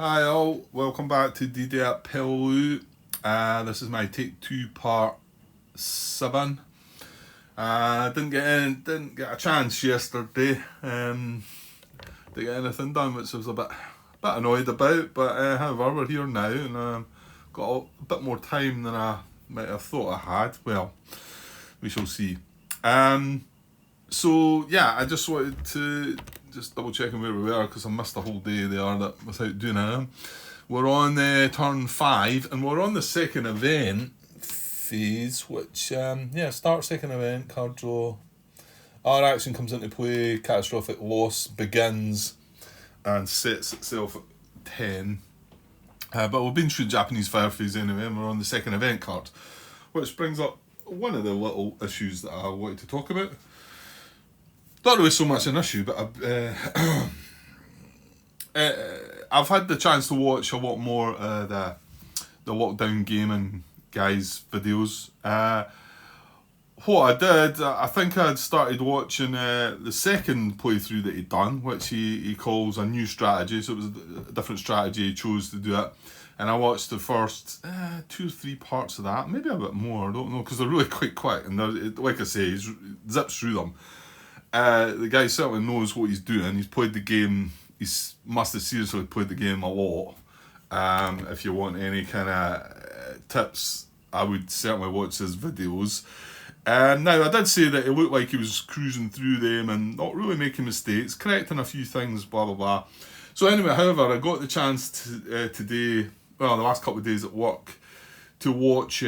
Hi all, welcome back to DD at Peleliu. This is my take two part 7. Didn't get a chance yesterday. To get anything done, which I was a bit annoyed about. But however, we're here now, and got a bit more time than I might have thought I had. Well, we shall see. So yeah, I just wanted to just double checking where we were because I missed the whole day there that without doing it. We're on turn 5 and we're on the second event phase, which start second event, card draw. Our action comes into play, catastrophic loss begins and sets itself at 10. But we've been through Japanese fire phase anyway, and we're on the second event card, which brings up one of the little issues that I wanted to talk about. Not really so much an issue, but I've had the chance to watch a lot more the lockdown gaming guys' videos. What I did, I think I'd started watching the second playthrough that he'd done, which he calls a new strategy. So it was a different strategy he chose to do it. And I watched the first 2 or 3 parts of that, maybe a bit more, I don't know, because they're really quite quick. And like I say, he zips through them. The guy certainly knows what he's doing. He's played the game. He must have seriously played the game a lot. If you want any kind of tips, I would certainly watch his videos. Now, I did say that it looked like he was cruising through them and not really making mistakes, correcting a few things, blah, blah, blah. So anyway, however, I got the chance today, well, the last couple of days at work, to watch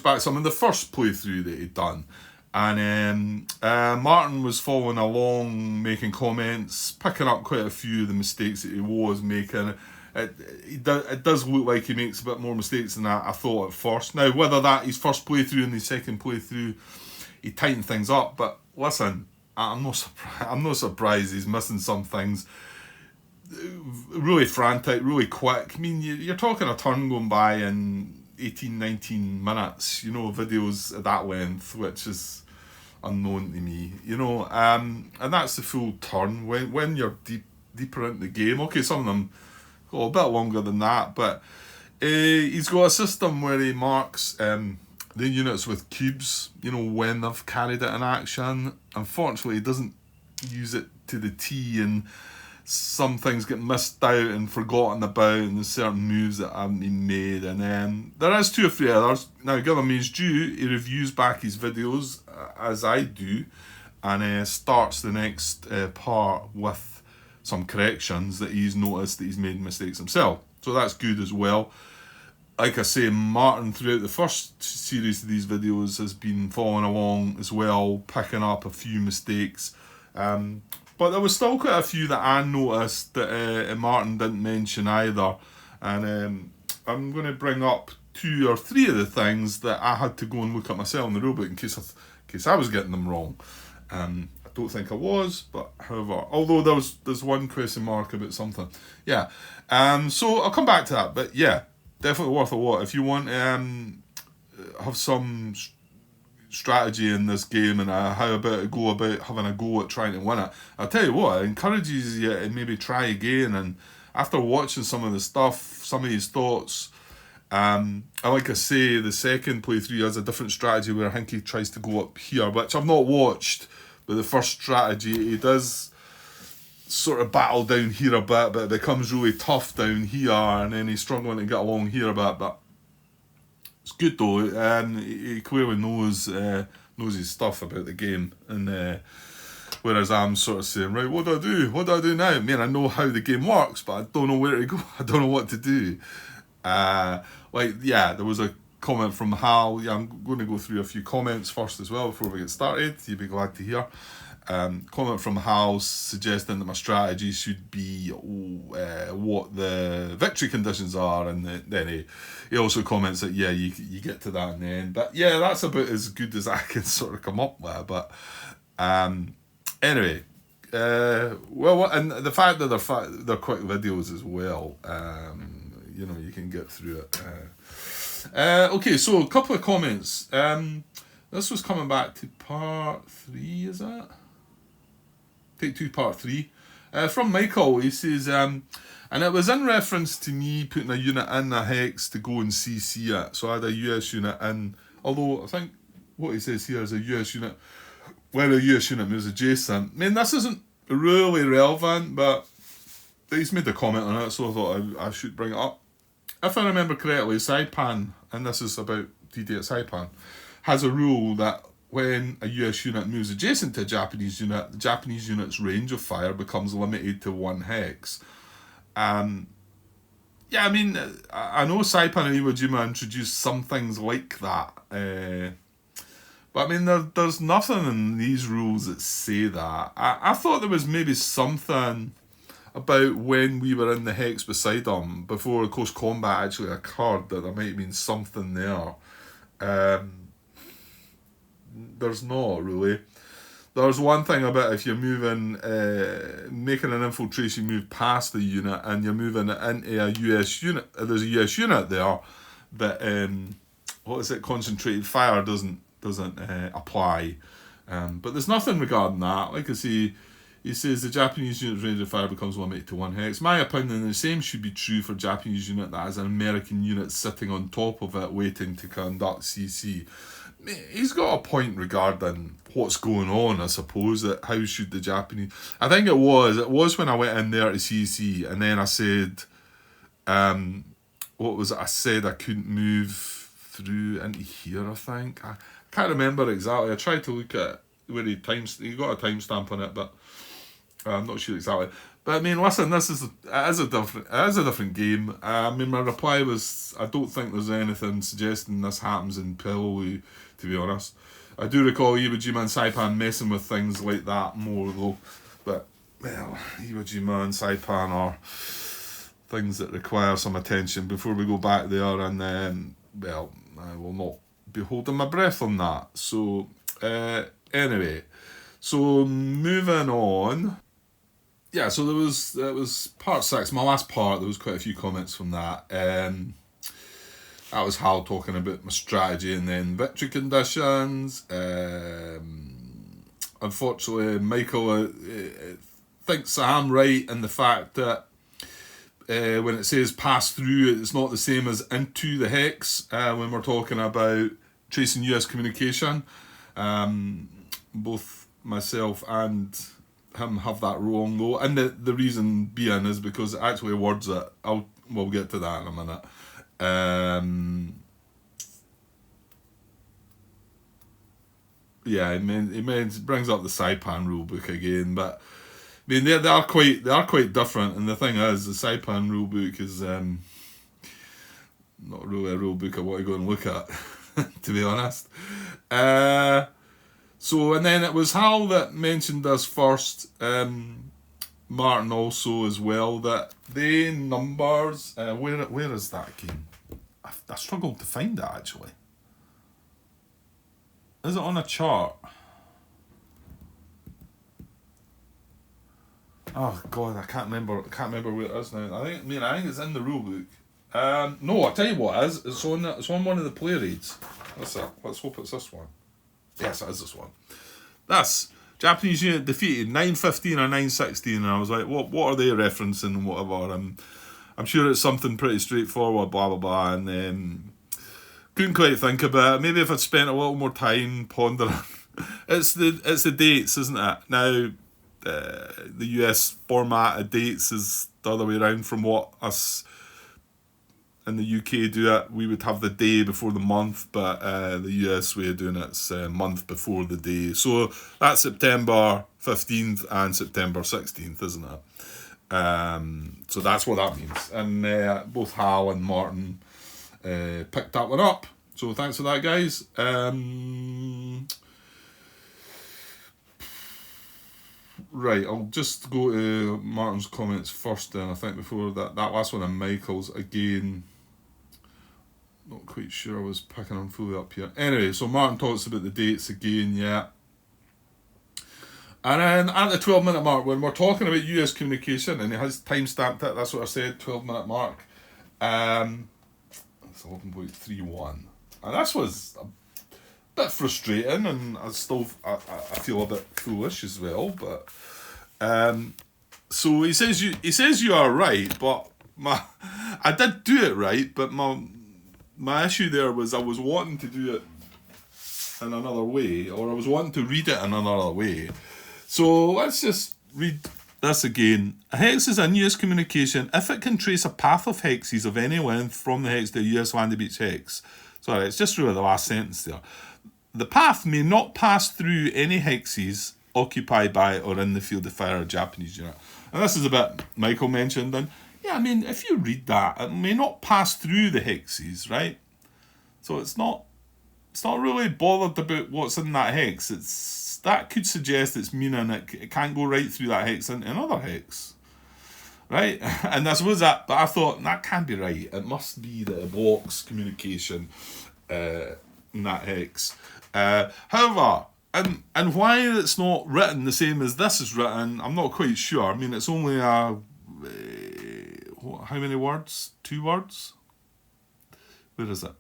back some of the first playthrough that he'd done. And Martin was following along, making comments, picking up quite a few of the mistakes that he was making. It does look like he makes a bit more mistakes than I thought at first. Now, whether that his first playthrough and his second playthrough, he tightened things up. But listen, I'm not surprised he's missing some things. Really frantic, really quick. I mean, you're talking a turn going by in 18, 19 minutes, videos at that length, which is unknown to me, and that's the full turn when you're deeper into the game. Okay, some of them go a bit longer than that, but he's got a system where he marks the units with cubes, when they've carried it in action. Unfortunately, he doesn't use it to the T, and some things get missed out and forgotten about, and there's certain moves that haven't been made. And there is 2 or 3 others. Now, give him his due, he reviews back his videos, as I do, and starts the next part with some corrections that he's noticed that he's made mistakes himself. So that's good as well. Like I say, Martin, throughout the first series of these videos, has been following along as well, picking up a few mistakes. But there was still quite a few that I noticed that Martin didn't mention either. And I'm going to bring up 2 or 3 of the things that I had to go and look at myself in the rulebook in case I was getting them wrong. I don't think I was, but however, although there's one question mark about something. Yeah. So I'll come back to that. But yeah, definitely worth a watch. If you want have some strategy in this game and how about to go about having a go at trying to win it, I'll tell you what, it encourages you to maybe try again. And after watching some of the stuff, some of his thoughts, and like I say, the second playthrough has a different strategy where I think he tries to go up here, which I've not watched, but the first strategy, he does sort of battle down here a bit, but it becomes really tough down here, and then he's struggling to get along here a bit. But it's good though, and he clearly knows his stuff about the game. And whereas I'm sort of saying, right, what do I do? What do I do now? I mean, I know how the game works, but I don't know where to go. I don't know what to do. There was a comment from Hal. Yeah, I'm going to go through a few comments first as well before we get started. You'll be glad to hear. Comment from Hal suggesting that my strategy should be what the victory conditions are, and then he also comments that you get to that in the end. But yeah, that's about as good as I can sort of come up with. But anyway, and the fact that they're quick videos as well, you can get through it. Okay, so a couple of comments. This was coming back to part 3, is that? Take 2, part 3. From Michael, he says, and it was in reference to me putting a unit in a hex to go and CC it. So I had a US unit in, although I think what he says here is a US unit, where a US unit moves adjacent. I mean, this isn't really relevant, but he's made a comment on it, so I thought I should bring it up. If I remember correctly, Saipan, and this is about D-Day at Saipan, has a rule that when a US unit moves adjacent to a Japanese unit, the Japanese unit's range of fire becomes limited to 1 hex. Yeah, I mean, I know Saipan and Iwo Jima introduced some things like that. But I mean, there's nothing in these rules that say that. I thought there was maybe something about when we were in the hex beside them, before close combat actually occurred, that there might have been something there. There's not really. There's one thing about if you're moving, making an infiltration move past the unit and you're moving it into a US unit, there's a US unit there that, concentrated fire doesn't apply. But there's nothing regarding that. Like I say, he says the Japanese unit's range of fire becomes limited to 1 hex. My opinion, the same should be true for Japanese unit that has an American unit sitting on top of it waiting to conduct CC. He's got a point regarding what's going on, I suppose, that how should the Japanese... I think it was when I went in there to CC, and then I said, what was it? I said I couldn't move through into here, I think. I can't remember exactly. I tried to look at where he got a timestamp on it, but I'm not sure exactly. But I mean, listen, it is a different game. I mean, my reply was, I don't think there's anything suggesting this happens in Peleliu, to be honest. I do recall Iwo Jima and Saipan messing with things like that more, though. But, well, Iwo Jima and Saipan are things that require some attention before we go back there, and then, well, I will not be holding my breath on that. So, anyway, so moving on. Yeah, so that was part 6, my last part. There was quite a few comments from that. That was Hal talking about my strategy and then victory conditions. Unfortunately, Michael thinks I'm right in the fact that when it says pass through, it's not the same as into the hex when we're talking about tracing US communication. Both myself and him have that wrong though, and the reason being is because it actually words it. We'll get to that in a minute. Yeah, it brings up the Saipan rulebook again, but I mean they are quite different. And the thing is, the Saipan rulebook is not really a rulebook I want to go and look at, to be honest. So, and then it was Hal that mentioned this first, Martin also as well, that the numbers, where is that game? I struggled to find it actually. Is it on a chart? Oh God, I can't remember where it is now. I think it's in the rulebook. No, I'll tell you what it is. It's on one of the play reads. Let's hope it's this one. Yes, it is this one. That's Japanese unit defeated 915 or 916, and I was like, what are they referencing and whatever? I'm sure it's something pretty straightforward, blah blah blah, and then couldn't quite think about it. Maybe if I'd spent a little more time pondering. It's the dates, isn't it? Now the US format of dates is the other way around from what us in the UK do it. We would have the day before the month, but the US way of doing it's month before the day. So that's September 15th and September 16th, isn't it? So that's what that means. And both Hal and Martin picked that one up. So thanks for that, guys. Right, I'll just go to Martin's comments first then, I think, before that last one and Michael's again. Not quite sure I was picking them fully up here. Anyway, so Martin talks about the dates again, yeah. And then at the 12-minute mark, when we're talking about US communication, and he has time-stamped it, that's what I said, 12-minute mark. It's 11.31. And this was a bit frustrating, and I feel a bit foolish as well, but So he says you are right, but I did do it right, but my issue there was I was wanting to do it in another way, or I was wanting to read it in another way. So let's just read this again. A hex is a US communication if it can trace a path of hexes of any length from the hex to a US landed beach hex. Sorry, it's just really the last sentence there. The path may not pass through any hexes occupied by or in the field of fire of a Japanese unit. And this is a bit Michael mentioned. And yeah, I mean, if you read that, it may not pass through the hexes, right? So it's not really bothered about what's in that hex. That could suggest it's meaning it can't go right through that hex into another hex, right? And I suppose but I thought that can't be right. It must be that it blocks communication in that hex. However, and why it's not written the same as this is written, I'm not quite sure. I mean, it's only how many words? 2 words? Where is it?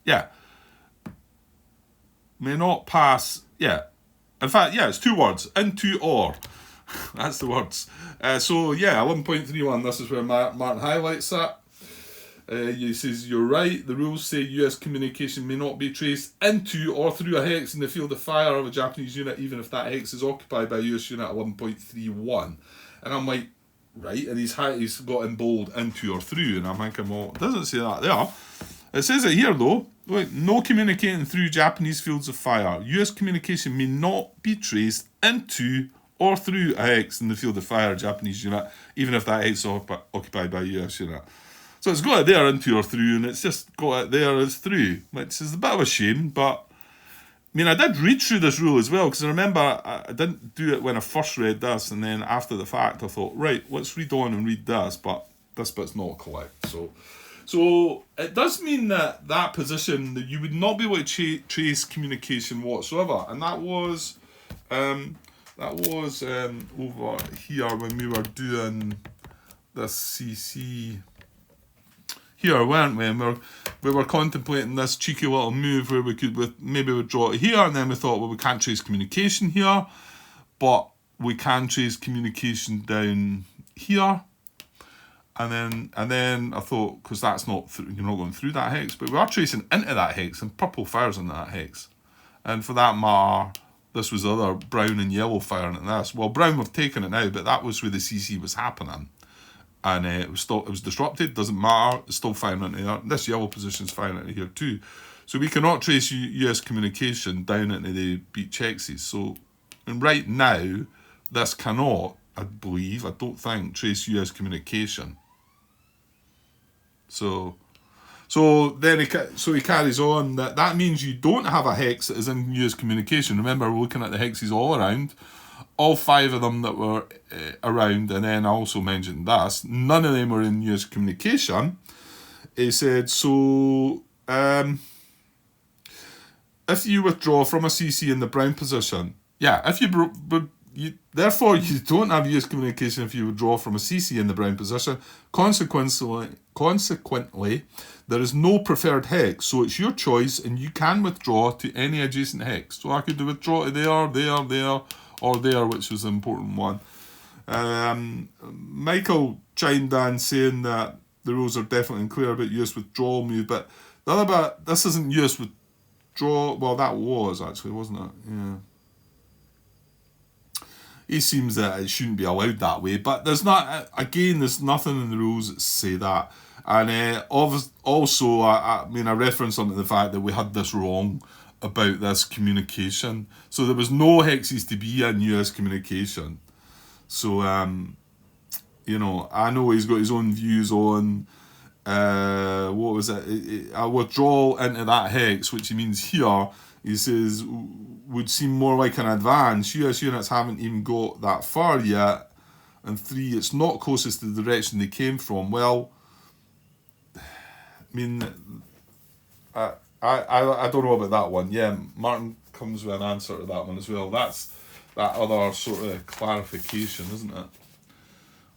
Yeah. May not pass. Yeah. In fact, yeah, it's 2 words. Into or. That's the words. So, yeah, 11.31. This is where Martin highlights that. He says, you're right. The rules say US communication may not be traced into or through a hex in the field of fire of a Japanese unit, even if that hex is occupied by a US unit at 11.31. And I'm like, right, and he's got in bold into or through, and I'm thinking, well, it doesn't say that there. It says it here though. Wait, no communicating through Japanese fields of fire. US communication may not be traced into or through a hex in the field of fire of a Japanese unit, even if that hex is occupied by a US unit. So it's got it there into or through, and it's just got it there as through, which is a bit of a shame, but I mean, I did read through this rule as well, because I remember I didn't do it when I first read this, and then after the fact I thought, right, let's read on and read this, but this bit's not correct. So it does mean that position, that you would not be able to trace communication whatsoever, and that was over here when we were doing this CC here, weren't we? And we were contemplating this cheeky little move where we could maybe withdraw it here, and then we thought, well, we can't trace communication here, but we can trace communication down here. And then I thought, because that's you're not going through that hex, but we are tracing into that hex, and purple fires into that hex. And for that matter, this was other brown and yellow firing at this. Well, brown we've taken it now, but that was where the CC was happening. And it was disrupted, doesn't matter, it's still firing into there. This yellow position's firing into here too. So we cannot trace US communication down into the beach hexes. So, and right now, this cannot, I don't think, trace US communication. So then he carries on that means you don't have a hex that is in US communication. Remember, we're looking at the hexes all around. All 5 of them that were around, and then I also mentioned this, none of them were in US communication. He said, so if you withdraw from a CC in the brown position, yeah, if therefore you don't have US communication if you withdraw from a CC in the brown position. Consequently, there is no preferred hex, so it's your choice, and you can withdraw to any adjacent hex. So I could withdraw to there, or there, which was the important one. Michael chimed in saying that the rules are definitely unclear about US withdrawal move, but the other bit, this isn't US withdrawal. Well, that was actually, wasn't it? Yeah. It seems that it shouldn't be allowed that way, but there's nothing in the rules that say that. And also, I reference onto the fact that we had this wrong about this communication. So there was no hexes to be in US communication. So, I know he's got his own views on, what was it? A withdrawal into that hex, which he means here, he says, would seem more like an advance. US units haven't even got that far yet. And 3, it's not closest to the direction they came from. Well, I mean, I don't know about that one. Yeah, Martin comes with an answer to that one as well. That's that other sort of clarification, isn't it?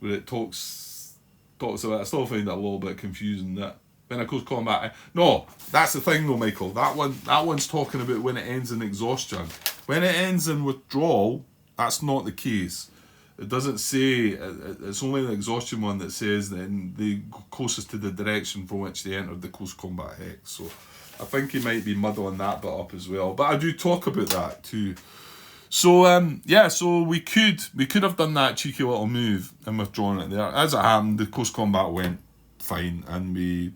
Where it talks about. I still find that a little bit confusing. That when it goes combat. No, that's the thing though, Michael. That one's talking about when it ends in exhaustion. When it ends in withdrawal, that's not the case. It doesn't say, it's only the exhaustion one that says that the closest to the direction from which they entered the close combat hex. So I think he might be muddling that bit up as well. But I do talk about that too. So yeah, so we could have done that cheeky little move and withdrawn it there. As it happened, the close combat went fine and we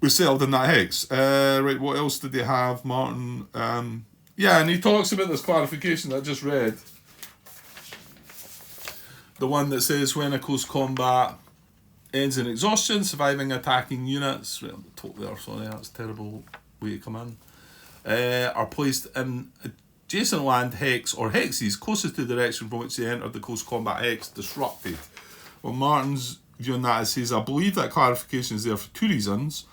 settled in that hex. Right, what else did they have, Martin? Yeah, and he talks about this clarification that I just read. The one that says when a close combat ends in exhaustion, surviving attacking units, right on the top there, sorry, that's a terrible way to come in, are placed in adjacent land hex or hexes closest to the direction from which they entered the close combat hex disrupted. Well, Martin's viewing that as says, I believe that clarification is there for two reasons.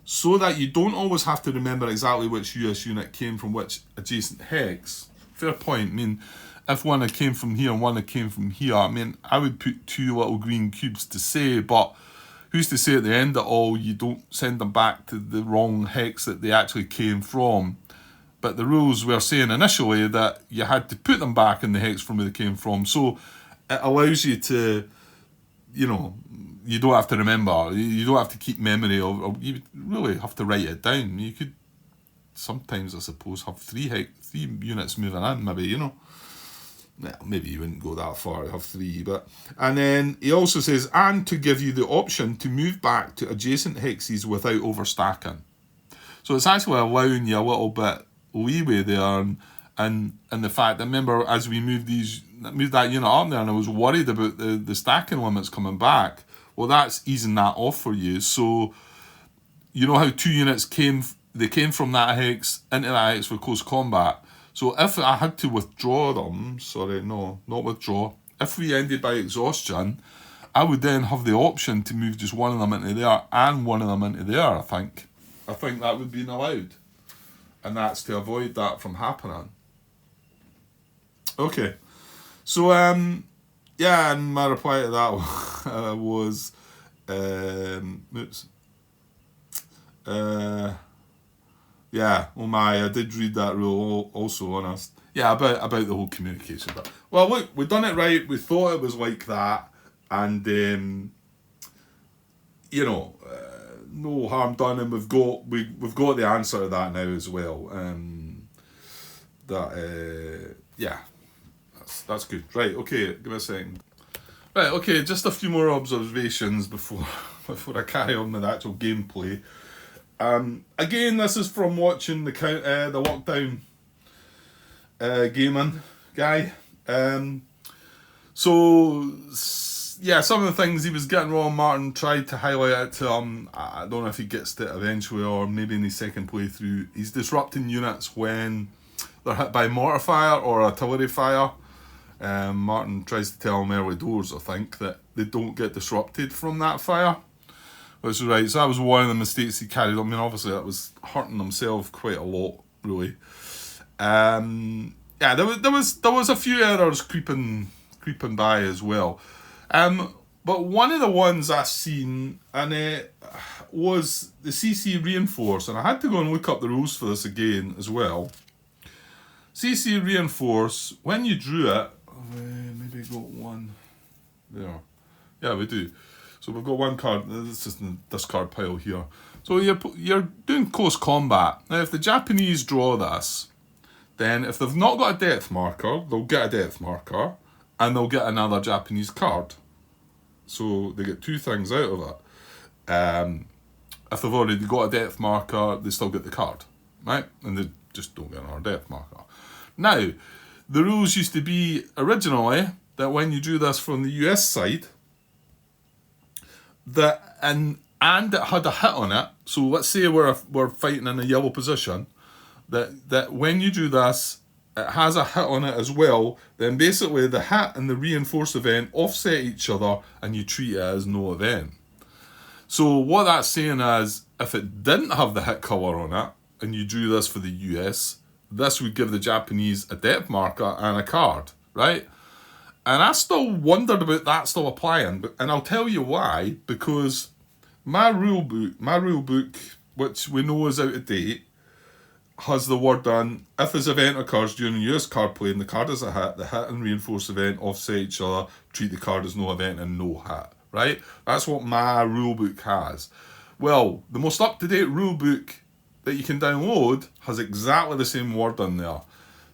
So that you don't always have to remember exactly which US unit came from which adjacent hex. Fair point. I mean, if one had came from here and one had came from here, I mean, I would put two little green cubes to say, but who's to say at the end of it all you don't send them back to the wrong hex that they actually came from? But the rules were saying initially that you had to put them back in the hex from where they came from. So it allows you to, you know, you don't have to remember, you don't have to keep memory of, or you really have to write it down. You could sometimes, I suppose, have three units moving in, maybe, you know. Well, maybe you wouldn't go that far, have three, but... And then he also says, and to give you the option to move back to adjacent hexes without overstacking. So it's actually allowing you a little bit leeway there, and the fact that, remember, as we moved that unit up there, and I was worried about the stacking limits coming back, well, that's easing that off for you. So, you know how two units came from that hex into that hex for close combat. So if I had to withdraw them, sorry, no, not withdraw, if we ended by exhaustion, I would then have the option to move just one of them into there and one of them into there, I think. I think that would be allowed. And that's to avoid that from happening. Okay. So, yeah, and my reply to that was, yeah, oh my, I did read that rule also, honest. Yeah, about the whole communication. But, well, look, we've done it right. We thought it was like that. And, you know, no harm done. And we've got the answer to that now as well. Yeah, that's good. Right, okay, give me a second. Right, okay, just a few more observations before I carry on with actual gameplay. Again, this is from watching the lockdown gaming guy. So yeah, some of the things he was getting wrong, Martin tried to highlight it to him. I don't know if he gets to it eventually or maybe in his second playthrough. He's disrupting units when they're hit by mortar fire or artillery fire. Martin tries to tell him early doors, I think, that they don't get disrupted from that fire. Which is right, so that was one of the mistakes he carried on. I mean, obviously that was hurting himself quite a lot, really. Yeah, there was a few errors creeping by as well. But one of the ones I seen, and it was the CC reinforce, and I had to go and look up the rules for this again as well. CC reinforce, when you drew it, maybe got one there. Yeah, we do. So we've got one card. This is in the discard pile here. So you're doing close combat. Now, if the Japanese draw this, then if they've not got a depth marker, they'll get a depth marker, and they'll get another Japanese card. So they get two things out of it. If they've already got a depth marker, they still get the card, right? And they just don't get another depth marker. Now, the rules used to be originally that when you drew this from the US side, that and it had a hit on it. So let's say we're fighting in a yellow position. That when you do this, it has a hit on it as well. Then basically the hit and the reinforced event offset each other, and you treat it as no event. So what that's saying is, if it didn't have the hit colour on it, and you drew this for the US, this would give the Japanese a depth marker and a card, right? And I still wondered about that still applying, and I'll tell you why. Because my rule book, which we know is out of date, has the word on, if this event occurs during US card play and the card is a hit, the hit and reinforced event offset each other, treat the card as no event and no hit, right? That's what my rulebook has. Well, the most up-to-date rulebook that you can download has exactly the same word in there.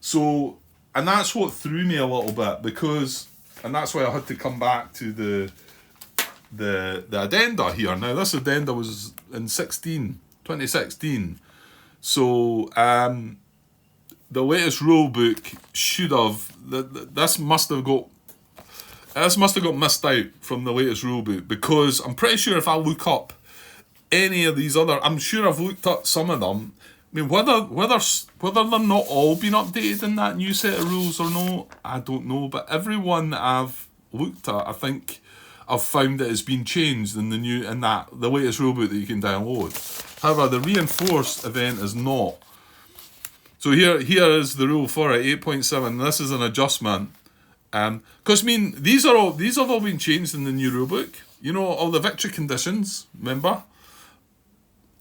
So, and that's what threw me a little bit, because, and that's why I had to come back to the addenda here. Now, this addenda was in 2016. So, the latest rulebook should have, this must have got missed out from the latest rulebook, because I'm pretty sure if I look up any of these other, I'm sure I've looked up some of them. I mean, whether they're not all been updated in that new set of rules or no, I don't know. But everyone I've looked at, I think I've found that it's been changed in the latest rulebook that you can download. However, the reinforced event is not. So here is the rule for it, 8.7. This is an adjustment. Because I mean, these have all been changed in the new rulebook. You know, all the victory conditions. Remember,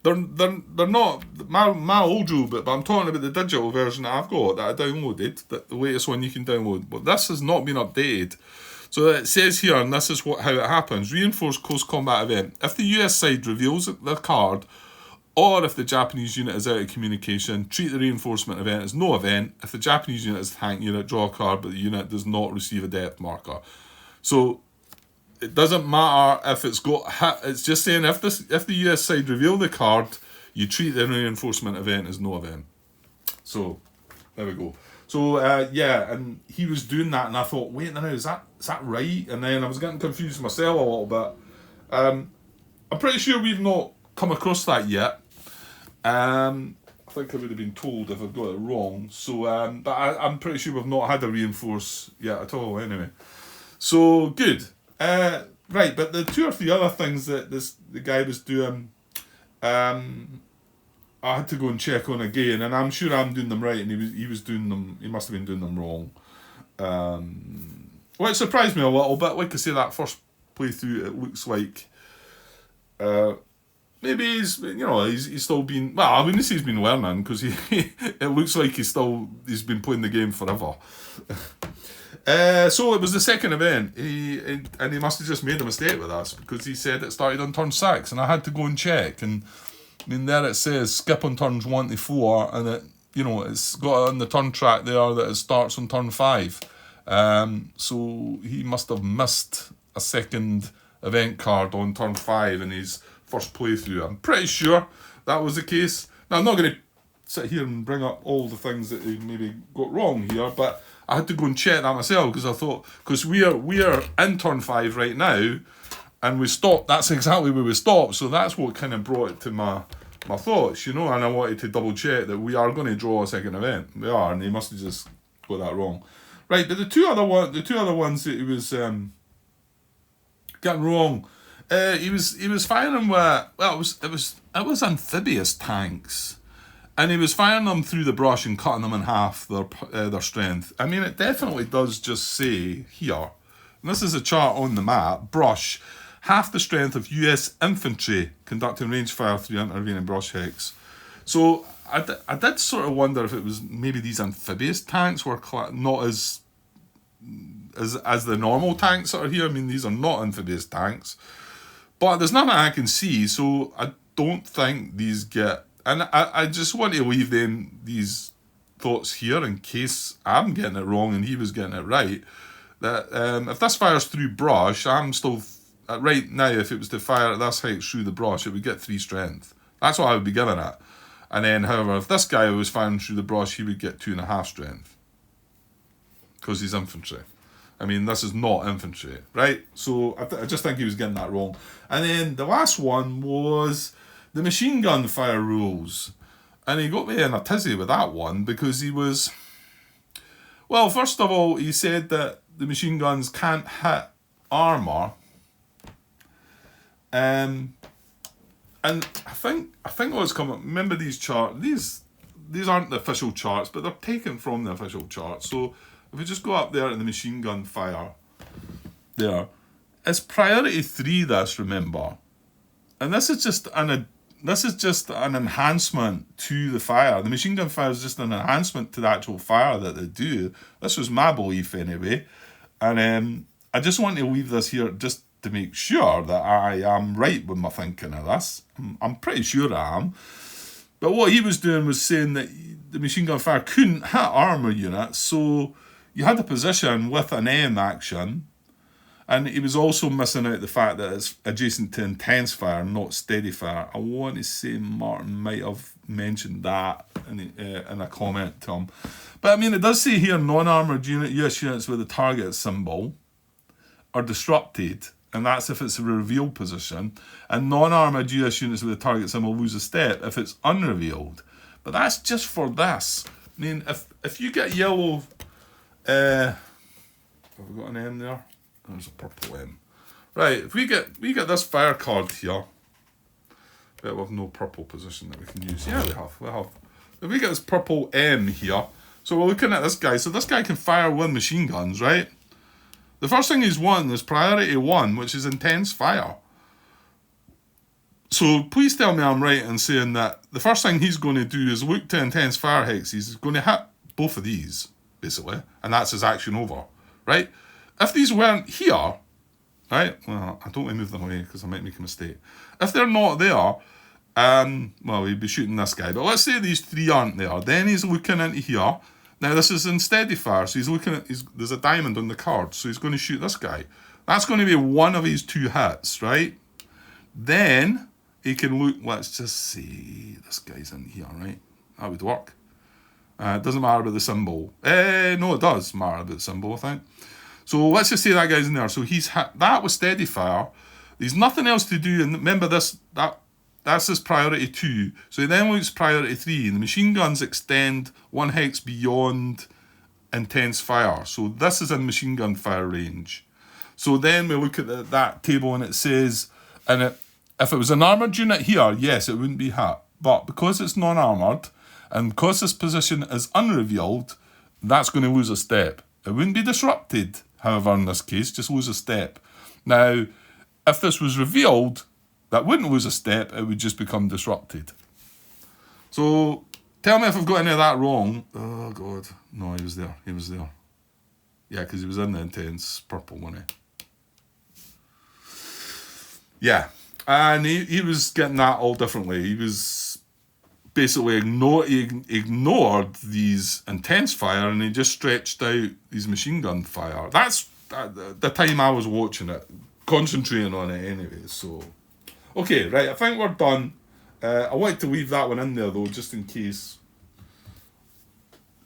they're not my old rulebook, but I'm talking about the digital version that I've got that I downloaded. The latest one you can download, but this has not been updated. So it says here, and this is how it happens: reinforced close combat event. If the US side reveals the card, or if the Japanese unit is out of communication, treat the reinforcement event as no event. If the Japanese unit is a tank unit, draw a card, but the unit does not receive a depth marker. So it doesn't matter if it's got hit. It's just saying if the US side reveal the card, you treat the reinforcement event as no event. So there we go. So yeah, and he was doing that, and I thought, wait, now is that right? And then I was getting confused myself a little bit. I'm pretty sure we've not come across that yet. I think I would have been told if I got it wrong. So, but I'm pretty sure we've not had a reinforce yet at all. Anyway, so good. Right, but the 2 or 3 other things that the guy was doing, I had to go and check on again, and I'm sure I'm doing them right, and he was doing them. He must have been doing them wrong. Well, it surprised me a little bit. Like I say, that first playthrough, it looks like. Maybe he's still been, well, I wouldn't say he's been learning, because it looks like he's been playing the game forever. So it was the second event, and he must have just made a mistake with us, because he said it started on turn 6, and I had to go and check, and I mean, there it says skip on turns 1 to 4, and it's got on the turn track there that it starts on turn 5. So he must have missed a second event card on turn 5 in his first playthrough. I'm pretty sure that was the case. Now, I'm not going to sit here and bring up all the things that he maybe got wrong here, but I had to go and check that myself, because I thought, because we are in turn 5 right now, and we stopped. That's exactly where we stopped. So that's what kind of brought it to my thoughts, and I wanted to double check that we are going to draw a second event. We are, and he must have just got that wrong. Right, but the two other ones that he was getting wrong. He was firing with, well, it was amphibious tanks, and he was firing them through the brush and cutting them in half their strength. I mean, it definitely does just say here, and this is a chart on the map, brush, half the strength of US infantry conducting range fire through intervening brush hex. So I did sort of wonder if it was maybe these amphibious tanks were not as the normal tanks that are here. I mean, these are not amphibious tanks. But there's nothing I can see, so I don't think these get... And I just want to leave these thoughts here in case I'm getting it wrong and he was getting it right. That if this fires through brush, I'm still... right now, if it was to fire at this height through the brush, it would get 3 strength. That's what I would be giving it. And then, however, if this guy was firing through the brush, he would get 2.5 strength. Because he's infantry. I mean, this is not infantry, right? So I just think he was getting that wrong. And then the last one was the machine gun fire rules. And he got me in a tizzy with that one, because he was... Well, first of all, he said that the machine guns can't hit armour. And I think what's come up... Remember these charts? These aren't the official charts, but they're taken from the official charts. So if we just go up there in the machine gun fire, there, it's priority 3, this, remember. And this is just this is just an enhancement to the fire. The machine gun fire is just an enhancement to the actual fire that they do. This was my belief anyway. And I just want to leave this here just to make sure that I am right with my thinking of this. I'm pretty sure I am. But what he was doing was saying that the machine gun fire couldn't hit armour units, so you had a position with an M action, and he was also missing out the fact that it's adjacent to intense fire, not steady fire. I want to say Martin might have mentioned that in a comment to him. But I mean, it does say here non-armoured US units with the target symbol are disrupted, and that's if it's a revealed position, and non-armoured US units with the target symbol lose a step if it's unrevealed. But that's just for this. I mean, if you get yellow, have we got an M there? There's a purple M. Right, if we get this fire card here, but we have no purple position that we can use. Yeah, we have. If we get this purple M here, so we're looking at this guy. So this guy can fire 1 machine guns, right? The first thing he's won is priority 1, which is intense fire. So please tell me I'm right in saying that the first thing he's going to do is look to intense fire hexes. He's going to hit both of these, basically, and that's his action over, right? If these weren't here, right? Well, I don't want to move them away because I might make a mistake. If they're not there, well, he'd be shooting this guy. But let's say these 3 aren't there. Then he's looking into here. Now, this is in steady fire, so he's looking at... there's a diamond on the card, so he's going to shoot this guy. That's going to be one of his 2 hits, right? Then he can look... Let's just say this guy's in here, right? That would work. It doesn't matter about the symbol. No, it does matter about the symbol, I think. So let's just say that guy's in there. So he's hit that with steady fire. There's nothing else to do. And remember this, that's his priority 2. So he then looks priority 3. And the machine guns extend 1 hex beyond intense fire. So this is in machine gun fire range. So then we look at that table and it says, if it was an armoured unit here, yes, it wouldn't be hit. But because it's non-armoured, and because this position is unrevealed, that's going to lose a step. It wouldn't be disrupted, however, in this case, just lose a step. Now, if this was revealed, that wouldn't lose a step, it would just become disrupted. So, tell me if I've got any of that wrong. Oh, God. No, he was there. He was there. Yeah, because he was in the intense purple, wasn't he? Yeah. And he was getting that all differently. He was basically ignored these intense fire and he just stretched out these machine gun fire. That's the time I was watching it, concentrating on it anyway. So, okay, right, I think we're done. I wanted to leave that one in there though, just in case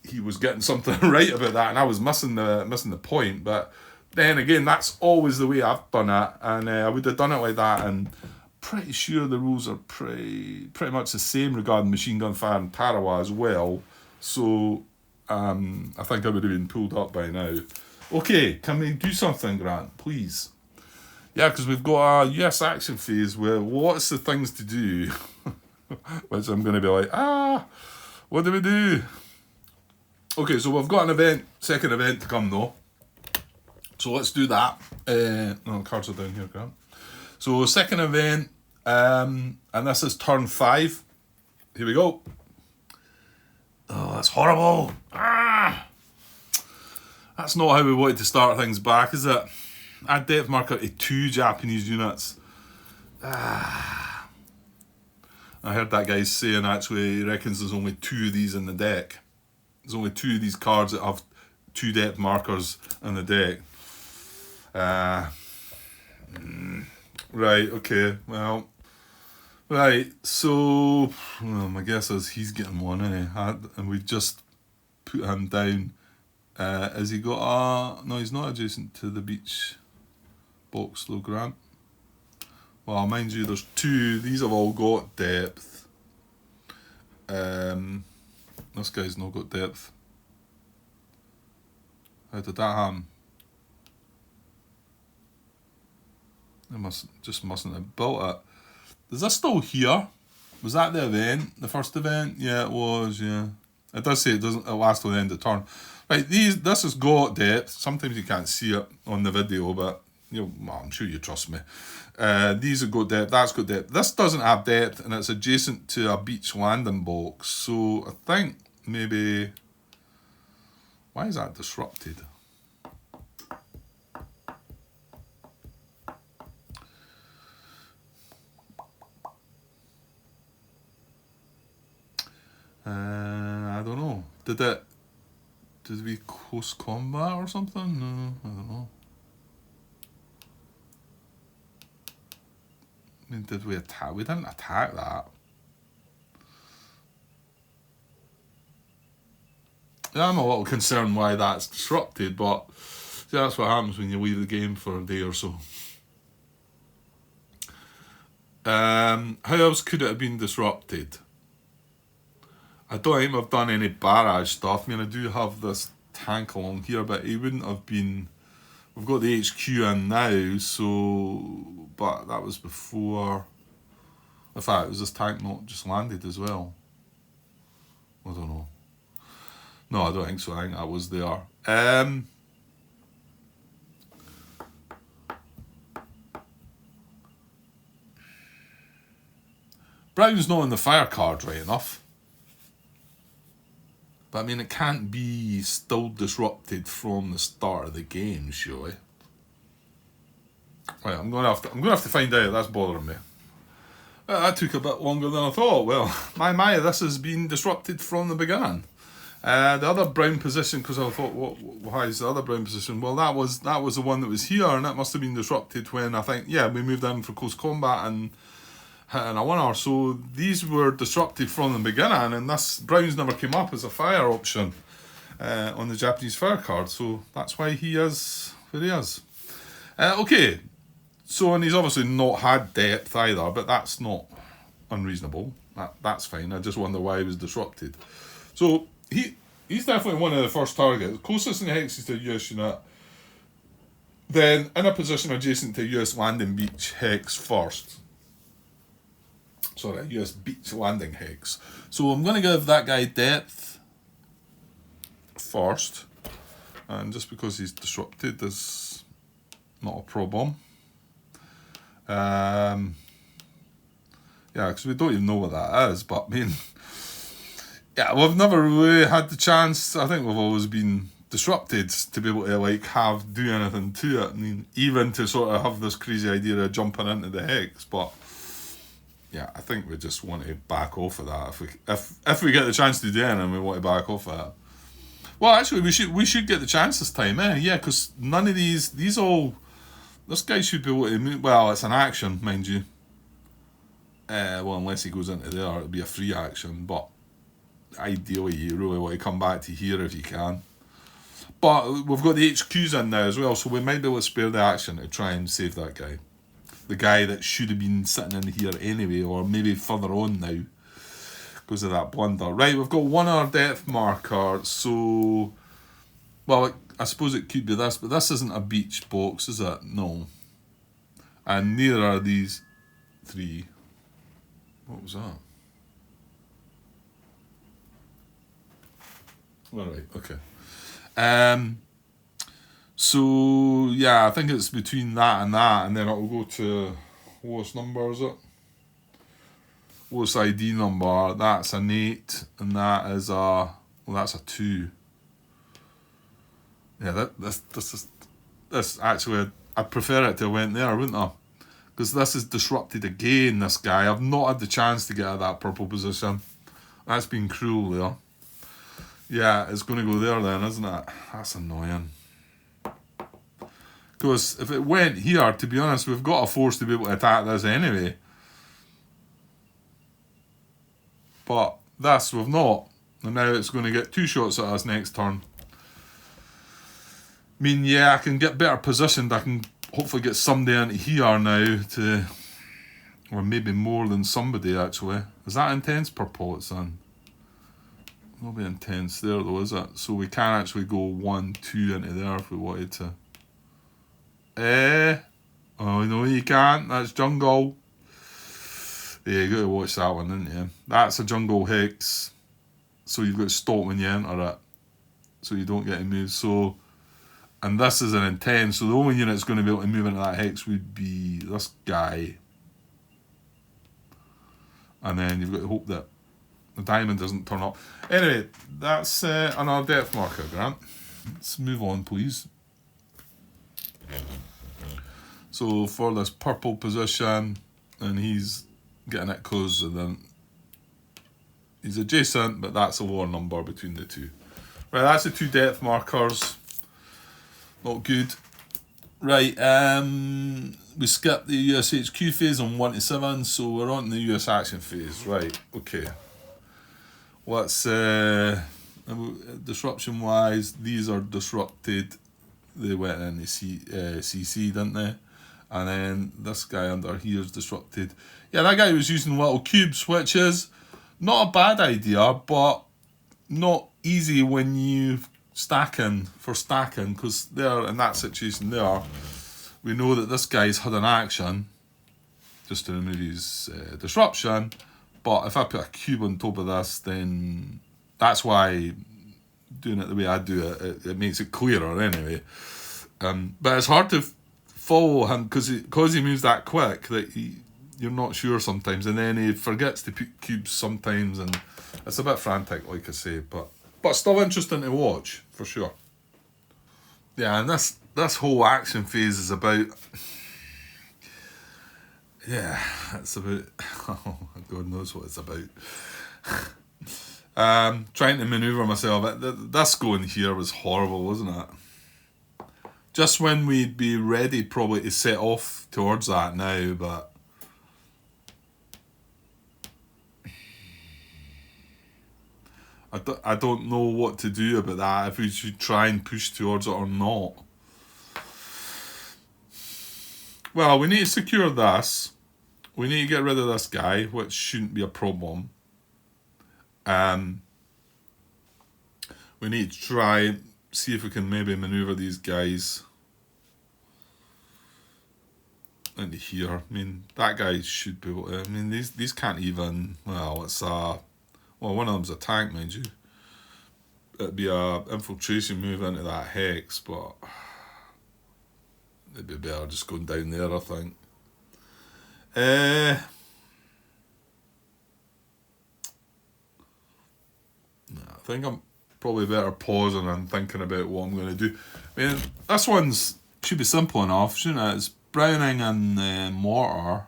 he was getting something right about that and I was missing the point. But then again, that's always the way I've done it, and I would have done it like that, and pretty sure the rules are pretty much the same regarding machine gun fire and Tarawa as well. So I think I would have been pulled up by now. Okay, can we do something, Grant, please? Yeah, because we've got a US action phase where what's the things to do? Which I'm going to be like, what do we do? Okay, so we've got an event, second event to come though. So let's do that. No, the cards are down here, Grant. So second event, and this is turn 5. Here we go. Oh, that's horrible. That's not how we wanted to start things back, is it? Add depth marker to 2 Japanese units. I heard that guy saying actually he reckons there's only 2 of these in the deck. There's only 2 of these cards that have 2 depth markers in the deck. Right, okay, well, right, so, well, my guess is he's getting one, and we've just put him down. Has he got no, he's not adjacent to the beach box though, Grant. Well, mind you, there's 2, these have all got depth. This guy's not got depth. How did that happen? I mustn't have built it. Is this still here? Was that the event? The first event? Yeah, it was, yeah. It does say it lasts till the end of the turn. Right, this has got depth. Sometimes you can't see it on the video, but well, I'm sure you trust me. These have got depth, that's got depth. This doesn't have depth, and it's adjacent to a beach landing box. So I think maybe... Why is that disrupted? I don't know. Did we close combat or something? No, I don't know. I mean, did we attack? We didn't attack that. Yeah, I'm a little concerned why that's disrupted, but see, that's what happens when you leave the game for a day or so. How else could it have been disrupted? I don't think I've done any barrage stuff. I mean, I do have this tank along here, but it wouldn't have been... We've got the HQ in now, so... But that was before... In fact, was this tank not just landed as well? I don't know. No, I don't think so. I think that was there. Brown's not on the fire card, right enough. But I mean, it can't be still disrupted from the start of the game, surely. Right, I'm gonna have to find out. That's bothering me. That took a bit longer than I thought. Well, my, this has been disrupted from the beginning. The other brown position, because I thought, why is the other brown position? Well, that was the one that was here, and that must have been disrupted when I think, yeah, we moved in for close combat and hitting a winner. So these were disrupted from the beginning, and this brown's never came up as a fire option on the Japanese fire card. So that's why he is where he is. Okay, so and he's obviously not had depth either, but that's not unreasonable. That's fine. I just wonder why he was disrupted. So he's definitely one of the first targets. Closest in the hex is to a US unit. Then in a position adjacent to US landing beach hex first. Sorry, US beach landing hex. So I'm going to give that guy depth first. And just because he's disrupted is not a problem. Yeah, because we don't even know what that is, but I mean... Yeah, we've never really had the chance. I think we've always been disrupted to be able to do anything to it. I mean, even to sort of have this crazy idea of jumping into the hex. But yeah, I think we just want to back off of that. If we get the chance to do anything, we want to back off of it. Well, actually, we should get the chance this time, eh? Yeah, because none of this guy should be able to move. Well, it's an action, mind you. Well, unless he goes into there, it'll be a free action, but ideally you really want to come back to here if you can. But we've got the HQs in now as well, so we might be able to spare the action to try and save that guy. The guy that should have been sitting in here anyway, or maybe further on now because of that blunder. Right, we've got one other depth marker, so... Well, I suppose it could be this, but this isn't a beach box, is it? No. And neither are these three. What was that? Alright, okay. So yeah, I think it's between that, and then it'll go to what's number is it? What's ID number? That's an 8, and that is that's a 2. Yeah, this actually I'd prefer it to have went there, wouldn't I? Because this is disrupted again. This guy, I've not had the chance to get out of that purple position. That's been cruel there. Yeah, it's going to go there then, isn't it? That's annoying. Because if it went here, to be honest, we've got a force to be able to attack this anyway. But this, we've not. And now it's going to get 2 shots at us next turn. I mean, yeah, I can get better positioned. I can hopefully get somebody into here now to... Or maybe more than somebody, actually. Is that intense purple it's in? Not be intense there though, is it? So we can actually go 1, 2 into there if we wanted to. Oh no, you can't. That's jungle. Yeah, you got to watch that one, didn't you? That's a jungle hex. So you've got to stop when you enter it, so you don't get to move. So And this is an intense, so the only unit that's going to be able to move into that hex would be this guy. And then you've got to hope that the diamond doesn't turn up. Anyway, that's another depth marker, Grant. Let's move on, please. So for this purple position, and he's getting it close, and then he's adjacent, but that's a lower number between the two. Right, that's the two depth markers. Not good. Right, we skipped the US HQ phase on 1 to 7, so we're on the US action phase. Right, okay. Let's disruption wise, these are disrupted. They went in the CC, didn't they? And then this guy under here is disrupted. Yeah, that guy was using little cubes, which is not a bad idea, but not easy when you stacking, because they're in that situation there. We know that this guy's had an action just to remove his disruption, but if I put a cube on top of this, then that's why doing it the way I do it, it makes it clearer anyway. But it's hard to follow him because he moves that quick that you're not sure sometimes, and then he forgets to put cubes sometimes, and it's a bit frantic, like I say, but still interesting to watch for sure. Yeah, and this whole action phase is about, yeah, it's about, oh, God knows what it's about. Trying to manoeuvre myself. This going here was horrible, wasn't it? Just when we'd be ready probably to set off towards that now, but I don't know what to do about that, if we should try and push towards it or not. Well, we need to secure this. We need to get rid of this guy, which shouldn't be a problem. We need to try, see if we can maybe manoeuvre these guys into here. I mean, that guy should be able to, I mean, these can't even, well, it's one of them's a tank, mind you. It'd be a infiltration move into that hex, but it'd be better just going down there, I think. I think I'm probably better pausing and thinking about what I'm going to do. I mean, this one's should be simple enough, shouldn't it? It's Browning and mortar.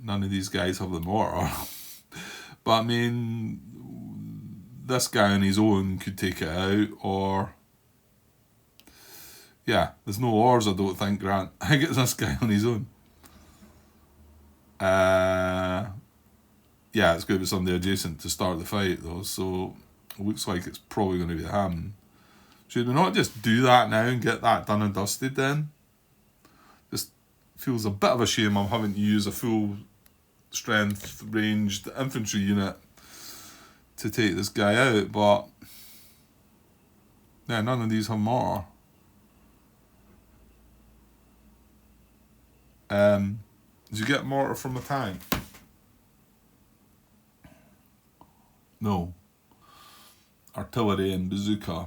None of these guys have the mortar. But I mean, this guy on his own could take it out, or yeah, there's no ors, I don't think, Grant. I think it's this guy on his own. Yeah, it's going to be somebody adjacent to start the fight though, so it looks like it's probably going to be him. Should we not just do that now and get that done and dusted then? Just feels a bit of a shame I'm having to use a full strength ranged infantry unit to take this guy out, but yeah, none of these have mortar. Did you get mortar from a tank? No. Artillery and bazooka.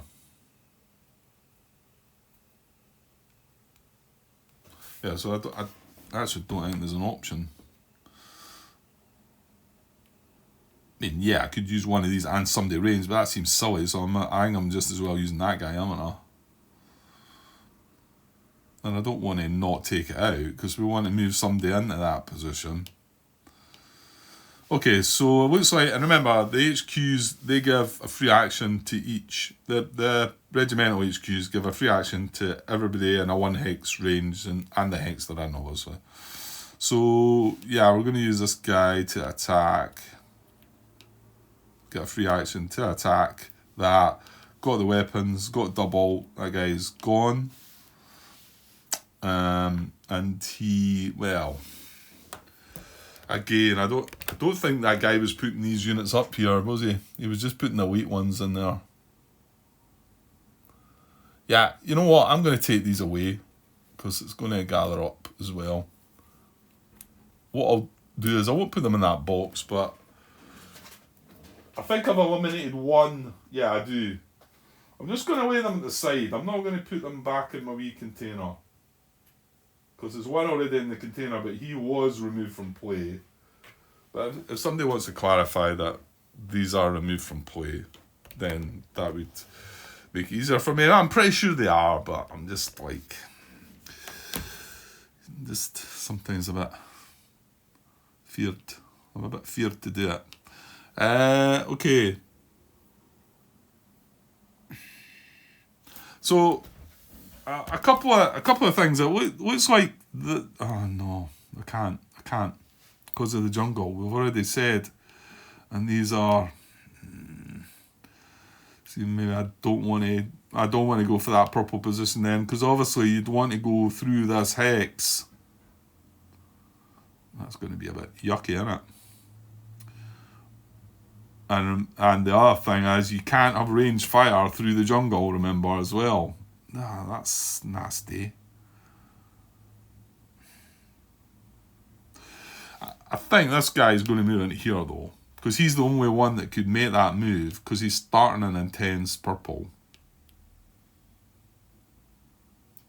Yeah, so I actually don't think there's an option. I mean, yeah, I could use one of these and somebody range, but that seems silly, so I think I'm just as well using that guy, haven't I? And I don't want to not take it out, because we want to move somebody into that position. Okay, so it looks like, and remember, the HQs, they give a free action to each. The regimental HQs give a free action to everybody in a 1 hex range, and the hex they're in, obviously. So, yeah, we're going to use this guy to attack. Get a free action to attack that. Got the weapons, got double, that guy's gone. And he, well, again, I don't think that guy was putting these units up here, was he? He was just putting the elite ones in there. Yeah, you know what? I'm going to take these away, because it's going to gather up as well. What I'll do is I won't put them in that box, but I think I've eliminated one. Yeah, I do. I'm just going to lay them at the side. I'm not going to put them back in my wee container. Because there's one already in the container, but he was removed from play. But if somebody wants to clarify that these are removed from play, then that would make it easier for me. I'm pretty sure they are, but I'm just like... just sometimes a bit feared. I'm a bit feared to do it. Okay. So a couple of things. It looks like the. Oh no, I can't because of the jungle. We've already said, and these are. See, maybe I don't want to go for that purple position then, because obviously you'd want to go through this hex. That's going to be a bit yucky, isn't it? And the other thing is you can't have ranged fire through the jungle, remember, as well. Ah, that's nasty. I think this guy's going to move into here, though, because he's the only one that could make that move, because he's starting an intense purple.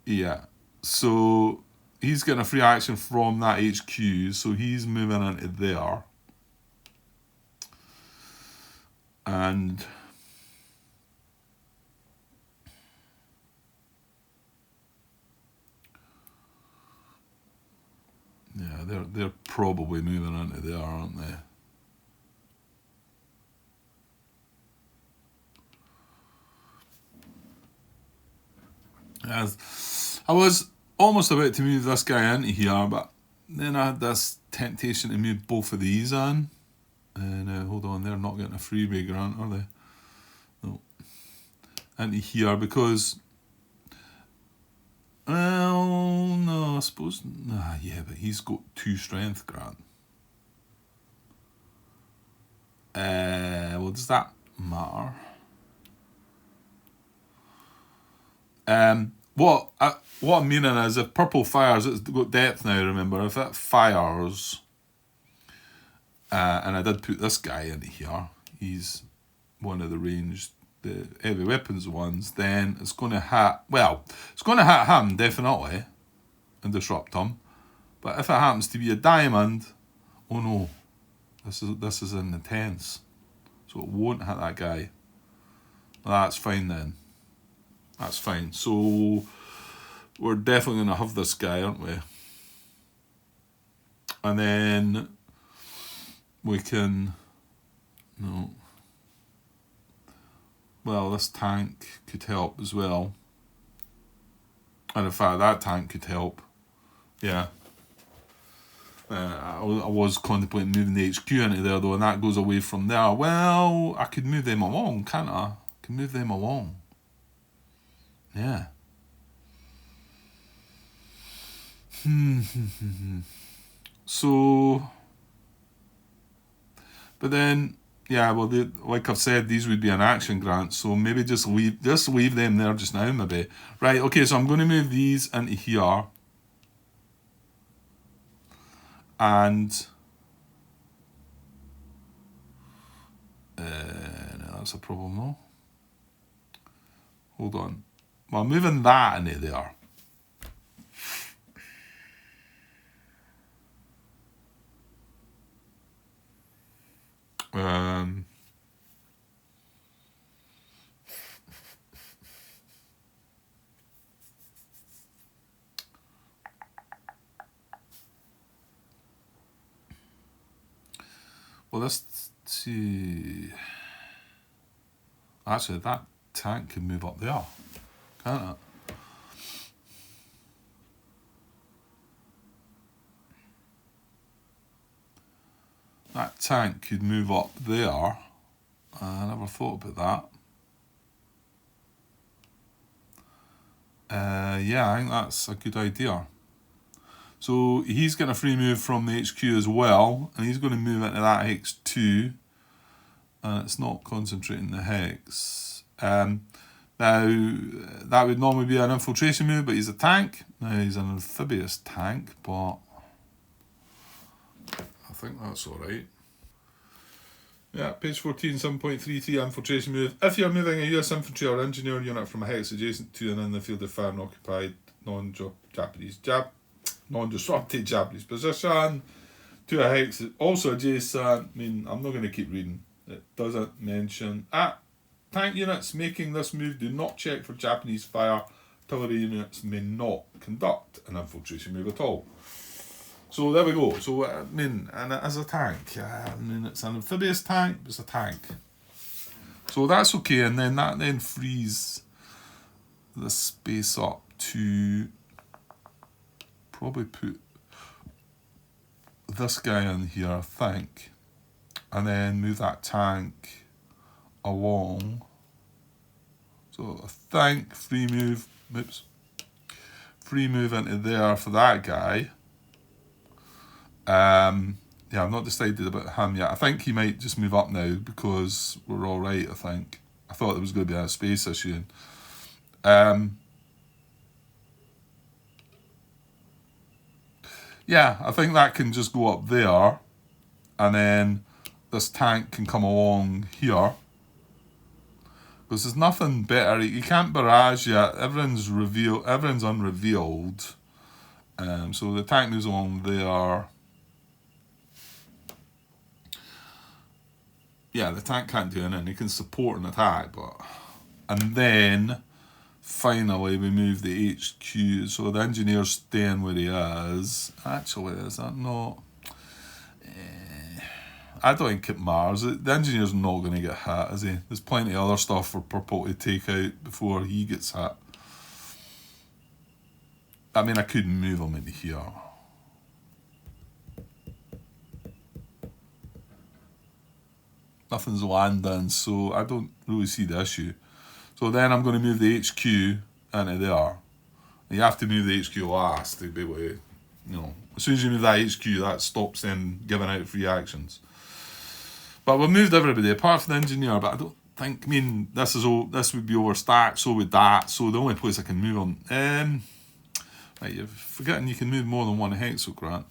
Yeah. So he's getting a free action from that HQ, so he's moving into there. And yeah, they're probably moving into there, aren't they? As I was almost about to move this guy into here, but then I had this temptation to move both of these in. And hold on, they're not getting a freebie grant, are they? No. Into here because... well, no, I suppose... nah, yeah, but he's got 2 strength grant. Well, does that matter? What I'm meaning is if purple fires, it's got depth now, remember. If it fires... and I did put this guy into here. He's one of the ranged, the heavy weapons ones. Then it's going to hit... well, it's going to hit him, definitely, and disrupt him. But if it happens to be a diamond... oh no, this is an intense. So it won't hit that guy. Well, that's fine then. That's fine. So we're definitely going to have this guy, aren't we? And then we can... no. Well, this tank could help as well. And in fact, that tank could help. Yeah. I was contemplating moving the HQ into there, though, and that goes away from there. Well, I could move them along, can't I? I can move them along. Yeah. So... but then... yeah, well, like I've said, these would be an action grant, so maybe just leave them there just now, maybe. Right, okay, so I'm going to move these into here. And... no, that's a problem, though. Hold on. Well, I'm moving that into there. Well, let's see. Actually, that tank can move up there, can't it? That tank could move up there. I never thought about that. Yeah, I think that's a good idea. So he's getting a free move from the HQ as well, and he's going to move into that hex too. And it's not concentrating the hex. Now, that would normally be an infiltration move, but he's a tank. Now he's an amphibious tank, but I think that's alright. Yeah, page 14, 7.33 infiltration move. If you're moving a US infantry or engineer unit from a hex adjacent to and in the field of fire and occupied non-disrupted Japanese position to a hex also adjacent, I mean, I'm not going to keep reading. It doesn't mention. Tank units making this move do not check for Japanese fire. Artillery units may not conduct an infiltration move at all. So there we go. So I mean, and as a tank, I mean, it's an amphibious tank, but it's a tank. So that's okay, and then that then frees the space up to probably put this guy in here, I think, and then move that tank along. So I think free move into there for that guy. Yeah, I've not decided about him yet. I think he might just move up now because we're all right, I think. I thought there was going to be a space issue. Yeah, I think that can just go up there, and then this tank can come along here. Because there's nothing better. You can't barrage yet. Everyone's unrevealed. So the tank moves along there. Yeah, the tank can't do anything. It can support an attack, but and then finally we move the HQ. So the engineer's staying where he is. Actually, is that not? I don't think it matters. The engineer's not going to get hit, is he? There's plenty of other stuff for Purple to take out before he gets hit. I mean, I could move him into here. Nothing's landing, so I don't really see the issue. So then I'm going to move the HQ into there. You have to move the HQ last to be able to, as soon as you move that HQ, that stops them giving out free actions. But we've moved everybody apart from the engineer. But I don't think. I mean, this would be overstacked. So would that. So the only place I can move them. Right, you're forgetting you can move more than one hex, Grant.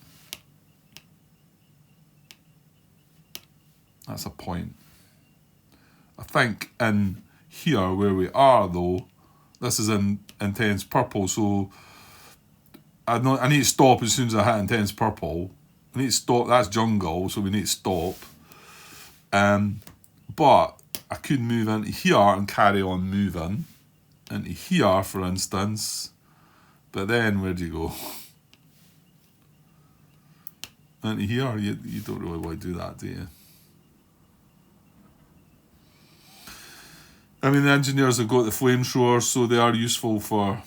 That's a point. I think in here where we are though, this is in intense purple. So I need to stop as soon as I hit intense purple. I need to stop. That's jungle, so we need to stop. But I could move into here and carry on moving into here, for instance. But then where do you go? Into here, you don't really want to do that, do you? I mean, the engineers have got the flamethrowers, so they are useful for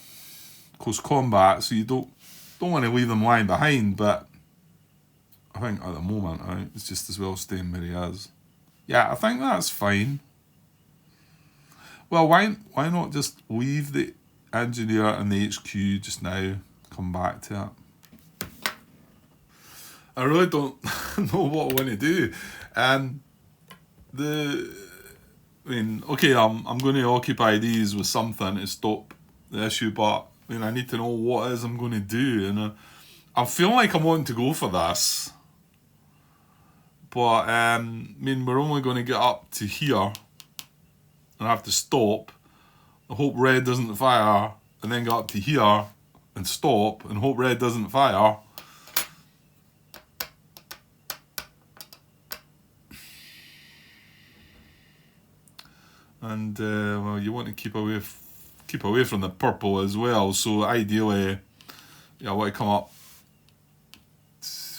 close combat. So you don't want to leave them lying behind. But I think at the moment, right, it's just as well staying where he is. Yeah, I think that's fine. Well, why not just leave the engineer and the HQ just now? Come back to it. I really don't know what I want to do. Okay, I'm going to occupy these with something to stop the issue, but I need to know what it is I'm going to do, and I'm feeling like I'm wanting to go for this. But, we're only going to get up to here and have to stop. I hope red doesn't fire, and then get up to here and stop, and hope red doesn't fire. And, well, you want to keep away from the purple as well. So ideally, I want to come up.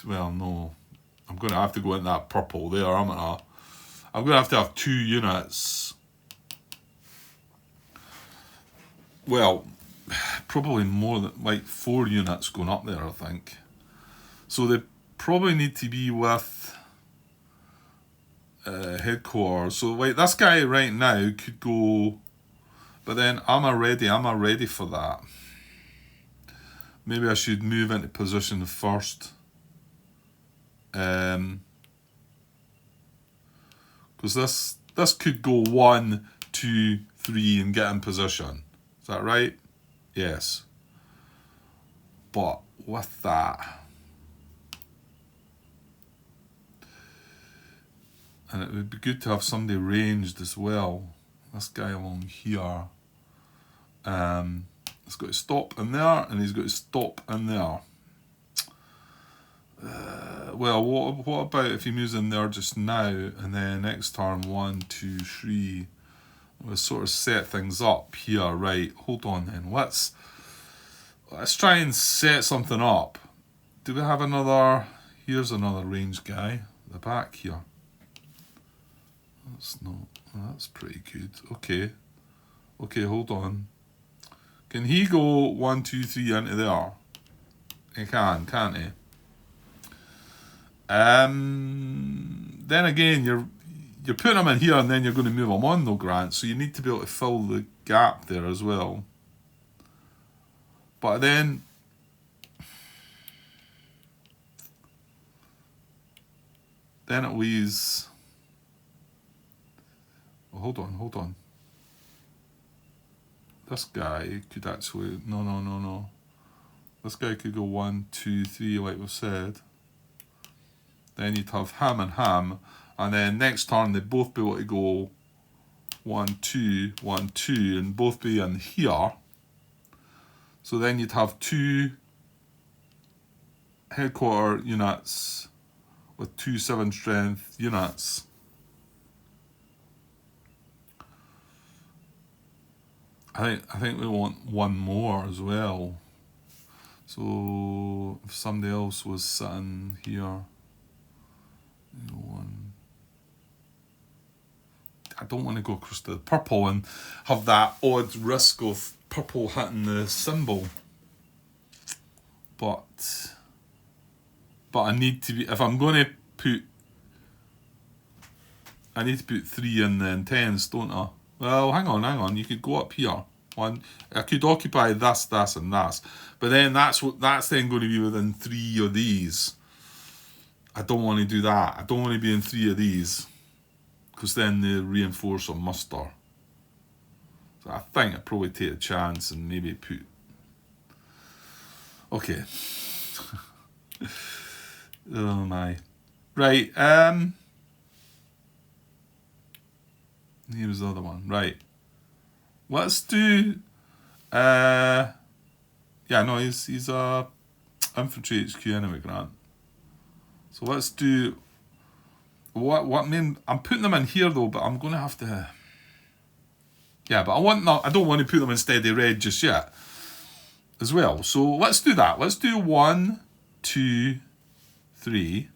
Well, no. I'm going to have to go in that purple there, I'm going to have 2 units. Well, probably more than, 4 units going up there, I think. So they probably need to be with headquarters. So, this guy right now could go, but then am I ready for that? Maybe I should move into position first. Because this could go 1, 2, 3 and get in position. Is that right? Yes. But with that, And it would be good to have somebody ranged as well. This guy along here. He's got to stop in there, and he's got to stop in there. Well, what about if he moves in there just now, and then next turn 1, 2, 3. We'll sort of set things up here, right? Hold on then. Let's try and set something up. Do we have another? Here's another range guy. The back here. That's not. That's pretty good. Okay. Okay, hold on. Can he go 1, 2, 3 into there? He can, can't he? Then again, you're putting him in here, and then you're going to move him on, though, Grant. So you need to be able to fill the gap there as well. But then it leaves. Oh, hold on. This guy could actually no. This guy could go 1, 2, 3, like we've said. Then you'd have him and him, and then next turn they'd both be able to go 1, 2, 1, 2, and both be in here. So then you'd have 2 headquarter units with 2 7 strength units. I think we want one more as well. So if somebody else was sitting here, one. I don't want to go across to the purple and have that odd risk of purple hitting the symbol. But I need to be, if I'm going to put, I need to put 3 in the intense, don't I? Well, hang on. You could go up here. One, I could occupy this, and this, but then that's then going to be within 3 of these. I don't want to do that. I don't want to be in 3 of these, because then they reinforce or muster. So I think I'd probably take a chance and maybe put. Okay. Oh my. Right. Here was the other one. Right. Let's do. Yeah, no, he's a infantry HQ anyway, Grant. So let's do. What I mean, I'm putting them in here though, but I'm gonna have to. Yeah, but I don't want to put them in steady red just yet, as well. So let's do that. Let's do 1, 2, 3.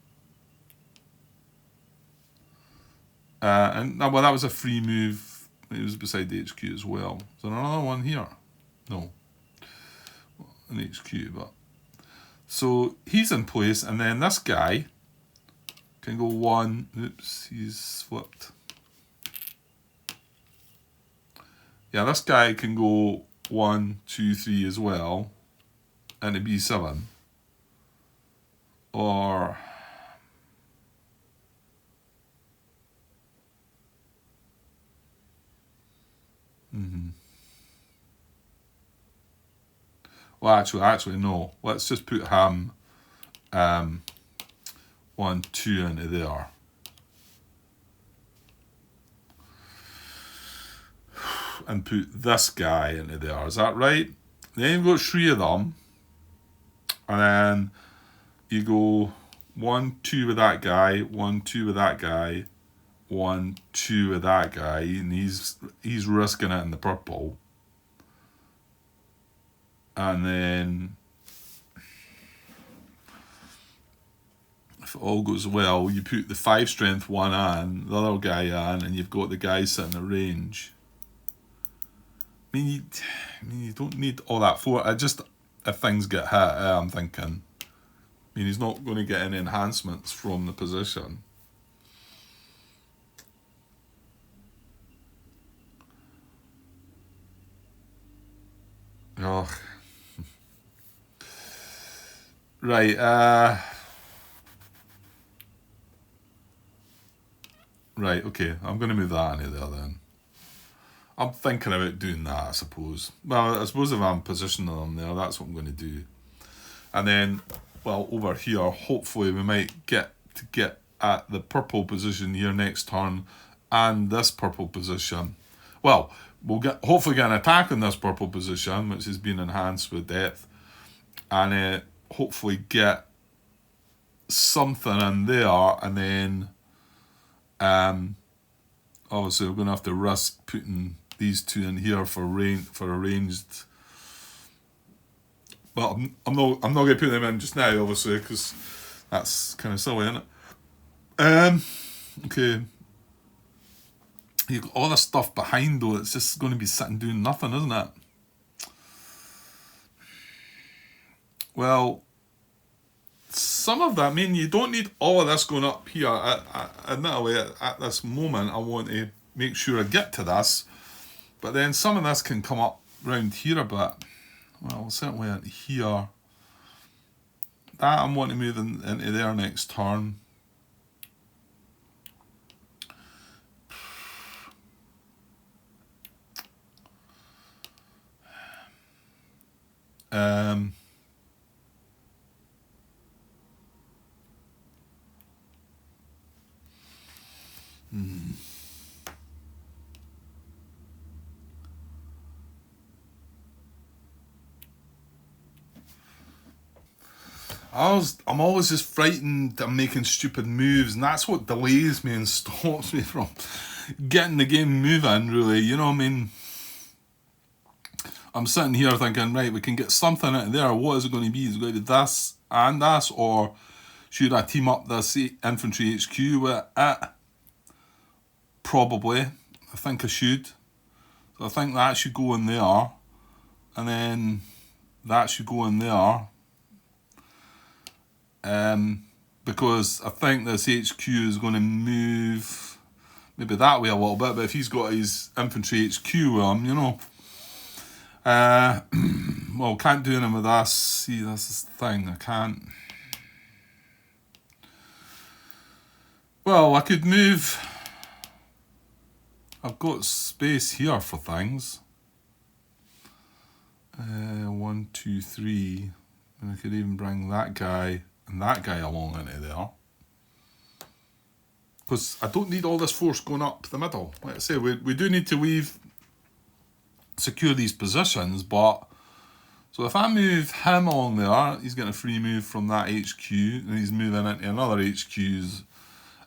And well, that was a free move. It was beside the HQ as well. Is there another one here? No. An HQ, but. So he's in place, and then this guy can go 1. Oops, he's flipped. Yeah, this guy can go 1, 2, 3 as well, into B7. Or. Well, actually, no. Let's just put him 1, 2 into there. And put this guy into there. Is that right? Then you've got 3 of them. And then you go 1, 2 with that guy, 1, 2 with that guy, 1, 2 with that guy, and he's risking it in the purple. And then, if it all goes well, you put the 5 strength one on, the other guy on, and you've got the guy sitting at range. I mean, you don't need all that for it. Just, if things get hit, I'm thinking. I mean, he's not going to get any enhancements from the position. Oh. Right, right, okay, I'm going to move that into there then. I'm thinking about doing that, I suppose. Well, I suppose if I'm positioning them there, that's what I'm going to do. And then, well, over here, hopefully we might get at the purple position here next turn and this purple position. Well, we'll hopefully get an attack on this purple position, which has been enhanced with depth, and hopefully get something in there, and then obviously we're going to have to risk putting these two in here for arranged. But I'm not going to put them in just now, obviously, because that's kind of silly, isn't it? Okay. You've got all this stuff behind, though. It's just going to be sitting doing nothing, isn't it? Well, some of that, I mean, you don't need all of this going up here. Admittedly, at this moment, I want to make sure I get to this. But then some of this can come up round here a bit. Well, certainly into here. That I'm wanting to move into there next turn. I'm always just frightened I'm making stupid moves, and that's what delays me and stops me from getting the game moving, really. You know what I mean? I'm sitting here thinking, right, we can get something out of there. What is it going to be? Is it going to be this and this? Or should I team up this infantry HQ with it? Probably. I think I should. So I think that should go in there. And then that should go in there. Because I think this HQ is going to move maybe that way a little bit, but if he's got his infantry HQ with him, you know. Well, can't do anything with this. See, that's this thing, I can't. Well, I could move. I've got space here for things. 1, 2, 3. And I could even bring that guy and that guy along into there. Because I don't need all this force going up the middle. Like I say, we do need to secure these positions, but so if I move him along there, he's getting a free move from that HQ, and he's moving into another HQ's,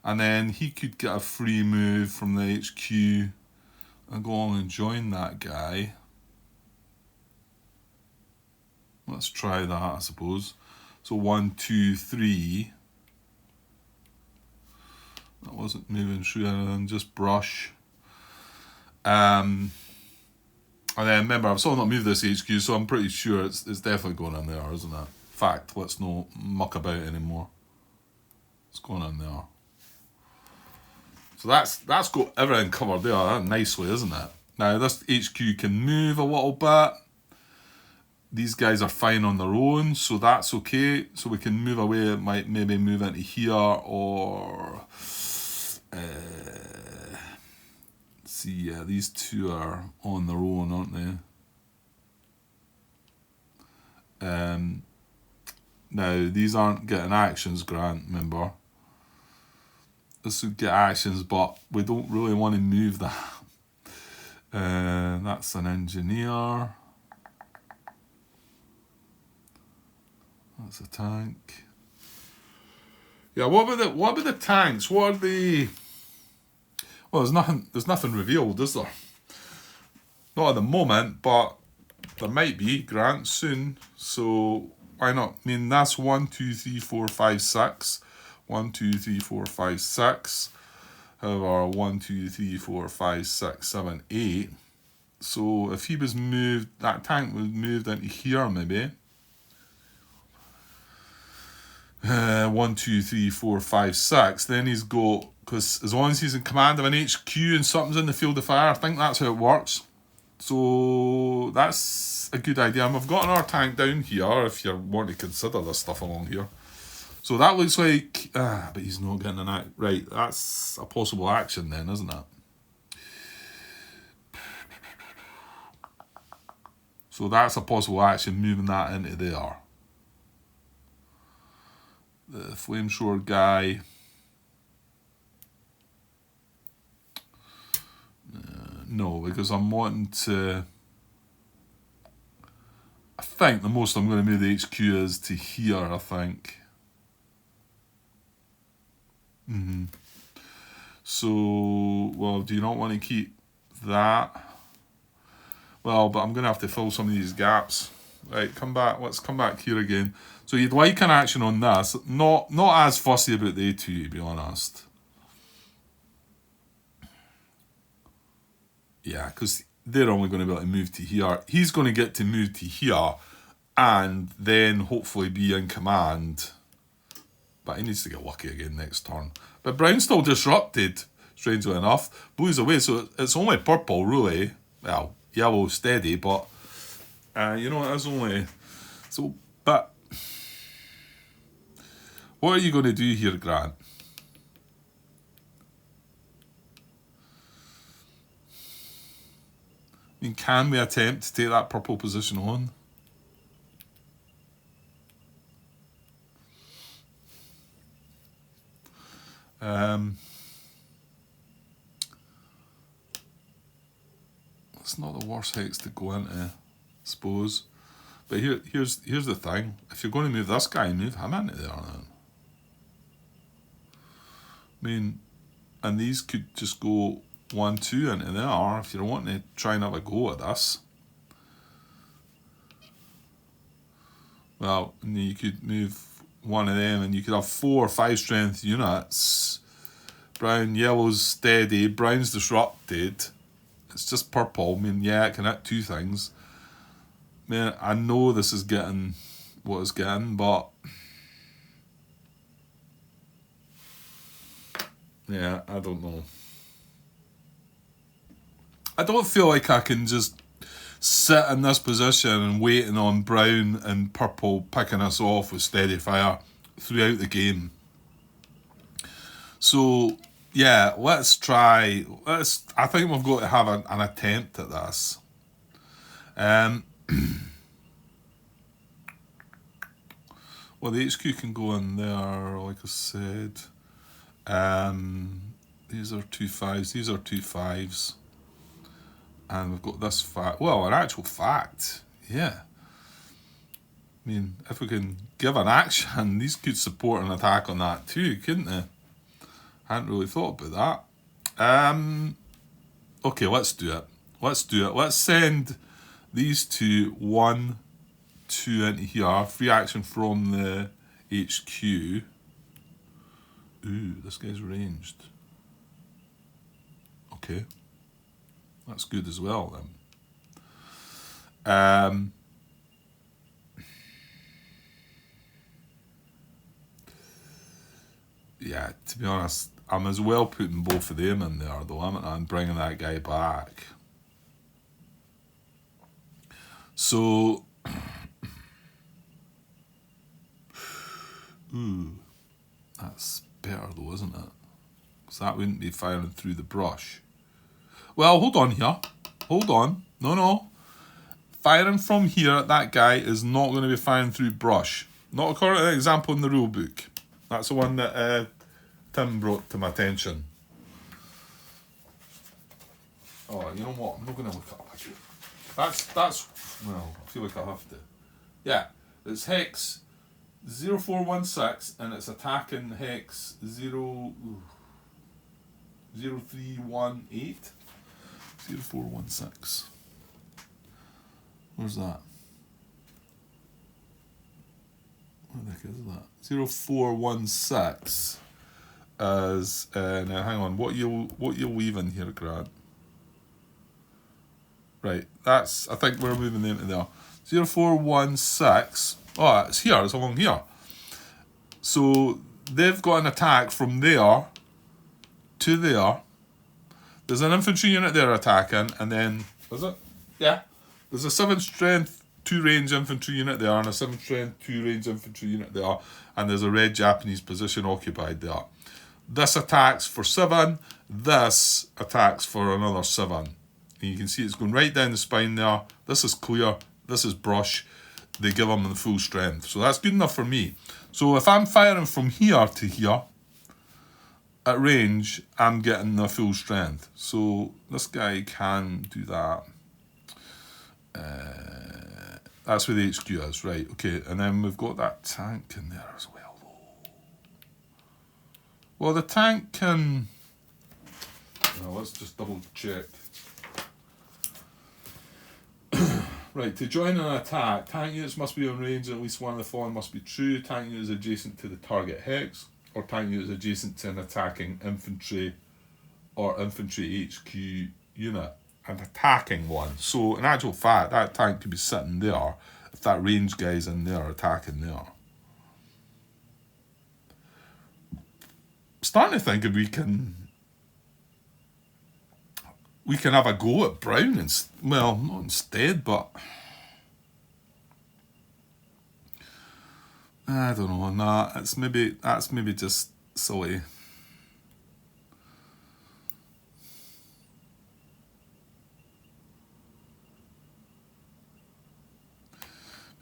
and then he could get a free move from the HQ and go on and join that guy. Let's try that, I suppose. So 1, 2, 3. That wasn't moving through anything, just brush. And then remember, I've still not moved this HQ, so I'm pretty sure it's definitely going in there, isn't it? In fact, let's not muck about anymore. It's going in there. So that's got everything covered there nicely, isn't it? Now this HQ can move a little bit. These guys are fine on their own, so that's okay. So we can move away. It might maybe move into here, or see, yeah, these two are on their own, aren't they? Now these aren't getting actions, Grant. Remember, this would get actions, but we don't really want to move that. That's an engineer. That's a tank. Yeah, what about the tanks? What are the? Well, there's nothing revealed, is there? Not at the moment, but there might be, Grant, soon. So why not? I mean, that's 1, 2, 3, 4, 5, 6. 1, 2, 3, 4, 5, 6. However, 1, 2, 3, 4, 5, 6, 7, 8. So if he was moved, that tank was moved into here, maybe. 1, 2, 3, 4, 5, 6. Then he's got, because as long as he's in command of an HQ and something's in the field of fire, I think that's how it works. So that's a good idea. And we've got another tank down here if you want to consider this stuff along here. So that looks like, but he's not getting an act. Right, that's a possible action then, isn't it? So that's a possible action, moving that into there. The flame sword guy. No, because I'm wanting to... I think the most I'm going to move the HQ is to here, I think. So, well, do you not want to keep that? Well, but I'm going to have to fill some of these gaps. Right, come back. Let's come back here again. So you'd like an action on this. Not as fussy about the A2, to be honest. Yeah, because they're only going to be able to move to here. He's going to get to move to here and then hopefully be in command. But he needs to get lucky again next turn. But brown's still disrupted, strangely enough. Blue's away, so it's only purple, really. Well, yellow steady, but... you know, it is only... So, but... What are you going to do here, Grant? I mean, can we attempt to take that purple position on? It's not the worst hex to go into, I suppose. But here's the thing. If you're going to move this guy, move him into there then. I mean, and these could just go 1, 2 into there if you're wanting to try and have a go at this. Well, and you could move one of them and you could have 4 or 5 strength units. Brown, yellow's steady, brown's disrupted. It's just purple. I mean, yeah, it can hit 2 things. I mean, I know this is getting what it's getting, but... yeah, I don't know. I don't feel like I can just sit in this position and waiting on brown and purple picking us off with steady fire throughout the game. So, yeah, let's try. I think we've got to have an attempt at this. Well, the HQ can go in there, like I said. These are 2 5s, these are 2 5s. And we've got this fact. Well, an actual fact, yeah. I mean, if we can give an action, these could support an attack on that too, couldn't they? Hadn't really thought about that. Okay, let's do it. Let's send these two 1, 2 into here. Free action from the HQ. Ooh, this guy's ranged. Okay. That's good as well then. Yeah, to be honest, I'm as well putting both of them in there though, am I? And bringing that guy back. So, ooh, that's better though, isn't it? Because that wouldn't be firing through the brush. Well, hold on here. Hold on. No. Firing from here at that guy is not going to be firing through brush. Not according to the example in the rule book. That's the one that Tim brought to my attention. Oh, you know what? I'm not going to look it up again. That's well, I feel like I have to. Yeah, it's hex 0416 and it's attacking hex 0318. 0416. Where's that? What the heck is that? 0416 is now hang on, what you leaving here, Grant? Right, that's, I think we're moving them to there. 0416. Oh, it's here, it's along here. So they've got an attack from there to there. There's an infantry unit there attacking, and then, is it? Yeah. There's a 7 strength 2 range infantry unit there, and a 7 strength 2 range infantry unit there, and there's a red Japanese position occupied there. This attacks for 7, this attacks for another 7. And you can see it's going right down the spine there. This is clear, this is brush. They give them the full strength. So that's good enough for me. So if I'm firing from here to here, at range, I'm getting the full strength. So this guy can do that. That's where the HQ is, right? Okay, and then we've got that tank in there as well, though. Well, the tank can. Well, let's just double check. Right, to join an attack, tank units must be on range, and at least one of the following must be true. Tank units adjacent to the target hex, or tank units adjacent to an attacking infantry or infantry HQ unit. An attacking one. So in actual fact, that tank could be sitting there if that range guy's in there attacking there. Starting to think if we can have a go at Brown well, not instead, but I don't know. Nah, that's maybe just silly.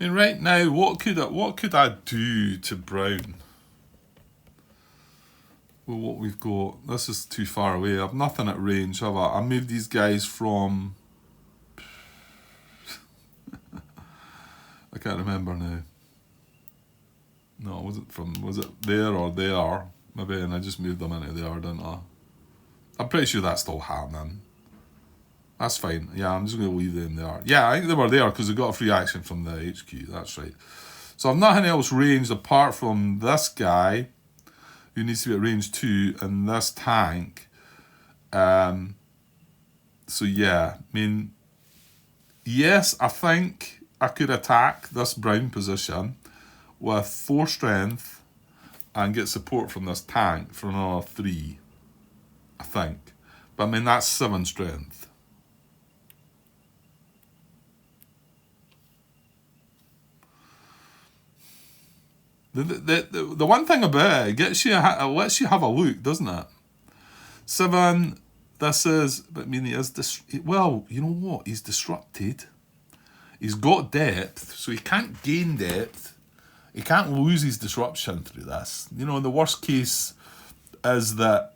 I mean, right now, what could I do to Brown? Well, what we've got, this is too far away. I've nothing at range, have I? I moved these guys from. I can't remember now. No, it wasn't from. Was it there or there? Maybe, and I just moved them into there, didn't I? I'm pretty sure that's still happening. That's fine. Yeah, I'm just going to leave them there. Yeah, I think they were there because they got a free action from the HQ. That's right. So I've nothing else ranged apart from this guy, who needs to be at range 2, and this tank. So yeah, I mean, yes, I think I could attack this Brown position with 4 strength and get support from this tank for another 3, I think. But I mean, that's 7 strength. The one thing about it lets you have a look, doesn't it? 7, this is, but I mean, he is, well, you know what? He's disrupted. He's got depth, so he can't gain depth. He can't lose his disruption through this. You know, the worst case is that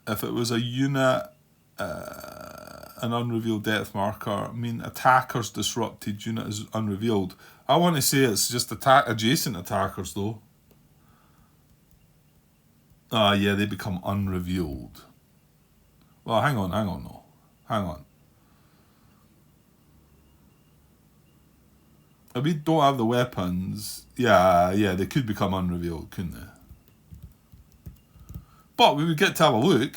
if it was a unit, an unrevealed depth marker, I mean, attacker's disrupted unit is unrevealed. I want to say it's just adjacent attackers, though. Yeah, they become unrevealed. Well, hang on, no. Hang on. If we don't have the weapons, yeah, they could become unrevealed, couldn't they? But we would get to have a look.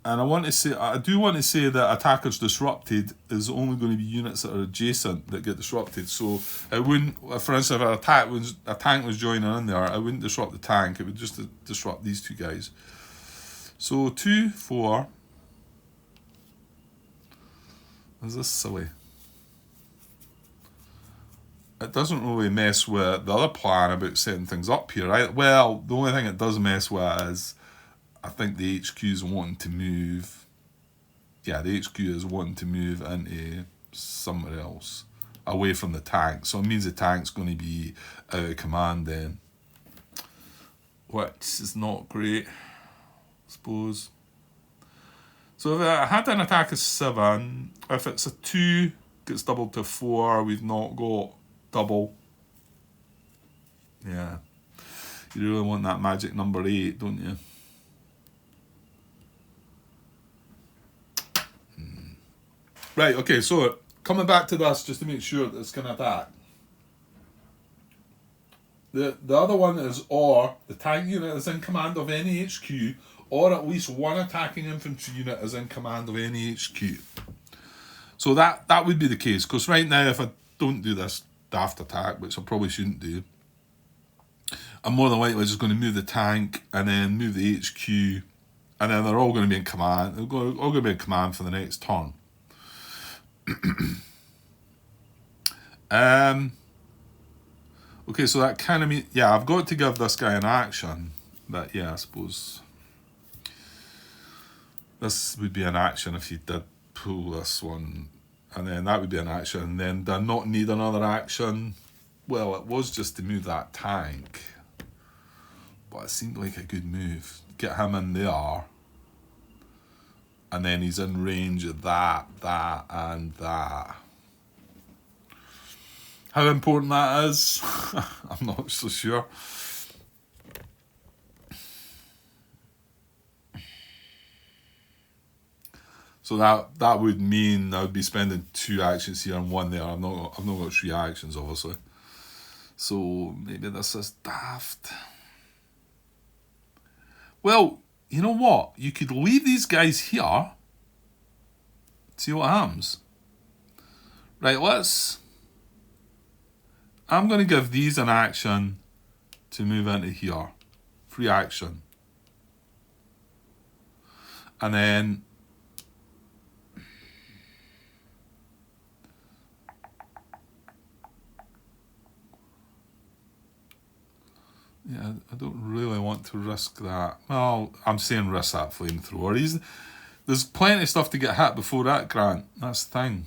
And I do want to say that attackers disrupted is only going to be units that are adjacent that get disrupted. So it wouldn't, for instance, if a tank was joining in there, it wouldn't disrupt the tank. It would just disrupt these 2 guys. So 2, 4. Is this silly? It doesn't really mess with the other plan about setting things up here, right? Well, the only thing it does mess with is I think the HQ is wanting to move. Yeah, the HQ is wanting to move into somewhere else, away from the tank. So it means the tank's going to be out of command then, which is not great, I suppose. So if I had an attack of 7, if it's a 2, gets doubled to 4, we've not got double. Yeah. You really want that magic number 8, don't you? Right, okay, so coming back to this just to make sure that it's going to attack. The other one is or the tank unit is in command of any HQ, or at least one attacking infantry unit is in command of any HQ. So that would be the case, because right now if I don't do this daft attack, which I probably shouldn't do, I'm more than likely just going to move the tank and then move the HQ, and then they're all going to be in command. They're all going to be in command for the next turn. Okay, so that kind of means, yeah, I've got to give this guy an action. But yeah, I suppose this would be an action if you did pull this one And then that would be an action. And then do I not need another action? Well, it was just to move that tank. But it seemed like a good move. Get him in there. And then he's in range of that, and that. How important that is, I'm not so sure. So that would mean I would be spending 2 actions here and 1 there. I've not got 3 actions, obviously. So maybe this is daft. Well, you know what? You could leave these guys here. See what happens. Right, I'm going to give these an action to move into here. Free action. And then yeah, I don't really want to risk that. Well, I'm saying risk that flamethrower. There's plenty of stuff to get hit before that, Grant. That's the thing.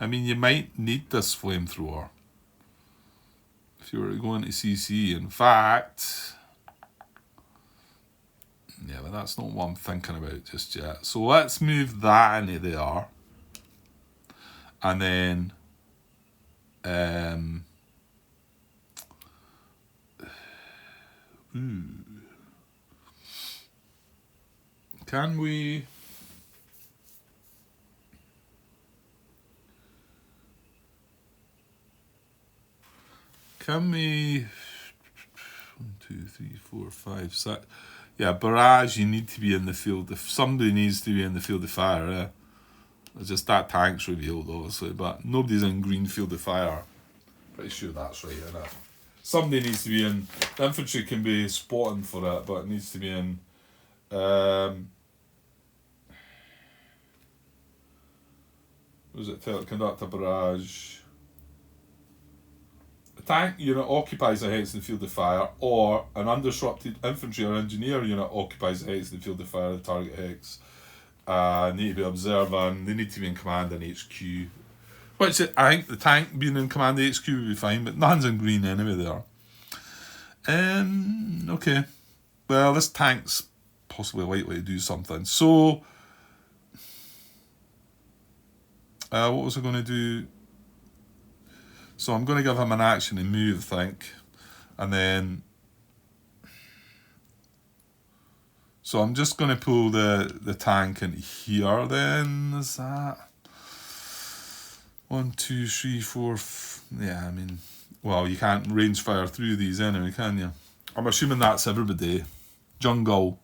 I mean, you might need this flamethrower if you were to go into CC. In fact, yeah, but that's not what I'm thinking about just yet. So let's move that into there. And then can we Can we 1, 2, 3, 4, 5, 6. Yeah, barrage, you need to be in the field. If somebody needs to be in the field of fire, yeah. It's just that tank's revealed, obviously, but nobody's in green field of fire. Pretty sure that's right, isn't it? Somebody needs to be in. The infantry can be spotting for it, but it needs to be in. Was it teleconductor barrage? A tank unit occupies a hex in the field of fire, or an undisrupted infantry or engineer unit occupies a hex in the field of fire of the target hex. Need to be observing. They need to be in command in HQ. Which I think the tank being in command of HQ would be fine, but nothing's in green anyway there. Okay. Well, this tank's possibly likely to do something. So, what was I going to do? So I'm going to give him an action and move, I think. And then... So I'm just going to pull the tank in here then. Is that... 1, 2, 3, 4... Yeah, I mean... Well, you can't range fire through these anyway, can you? I'm assuming that's everybody. Jungle.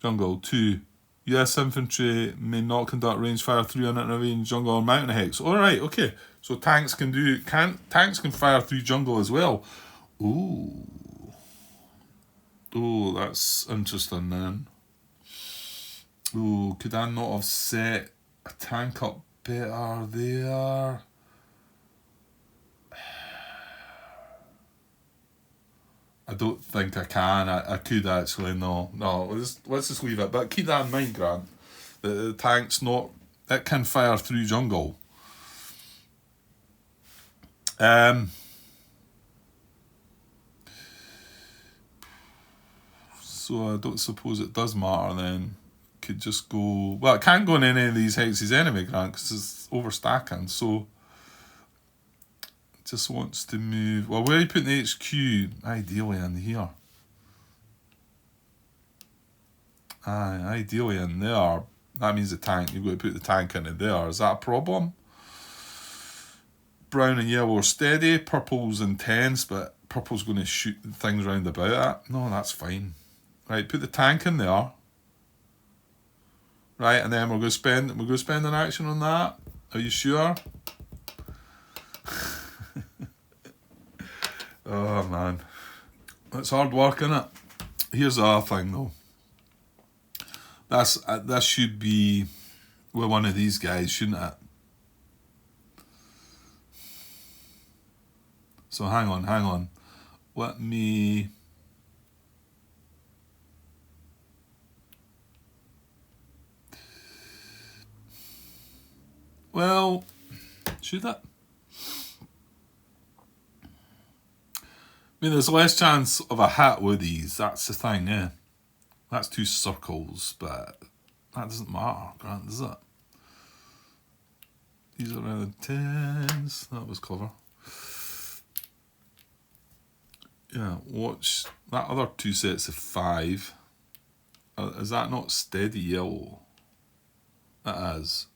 Jungle 2. US infantry may not conduct range fire through an intervening jungle or mountain hex. Alright, okay. So tanks can fire through jungle as well. Ooh. Oh, that's interesting then. Ooh, could I not have set a tank up better there? I don't think I can. I could actually. No. Let's just leave it. But keep that in mind, Grant. The tank's not... It can fire through jungle. So I don't suppose it does matter then. Could just go... Well, it can't go in any of these hexes anyway, Grant, because it's overstacking. So... Just wants to move... Well, where are you putting the HQ? Ideally in here. Ideally in there. That means the tank. You've got to put the tank into there. Is that a problem? Brown and yellow are steady. Purple's intense, but purple's going to shoot things round about it. No, that's fine. Right, put the tank in there. Right, and then we're going to spend an action on that. Are you sure? Oh man, it's hard work, isn't it? Here's the other thing though. That should be with one of these guys, shouldn't it? So hang on. Let me... Well, should it? I mean, there's less chance of a hit with these. That's the thing, yeah. That's 2 circles, but that doesn't matter, Grant, does it? These are around 10s. That was clever. Yeah, watch that other 2 sets of 5. Is that not steady yellow? It is.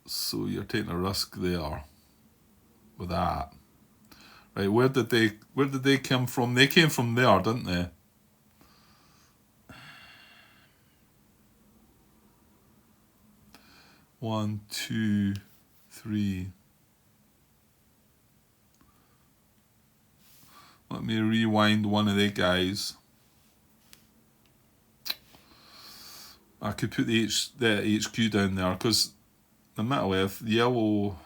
So you're taking a risk there with that. Right, where did they come from? They came from there, didn't they? One, two, three. Let me rewind one of the guys. I could put the HQ down there because the middle if yellow.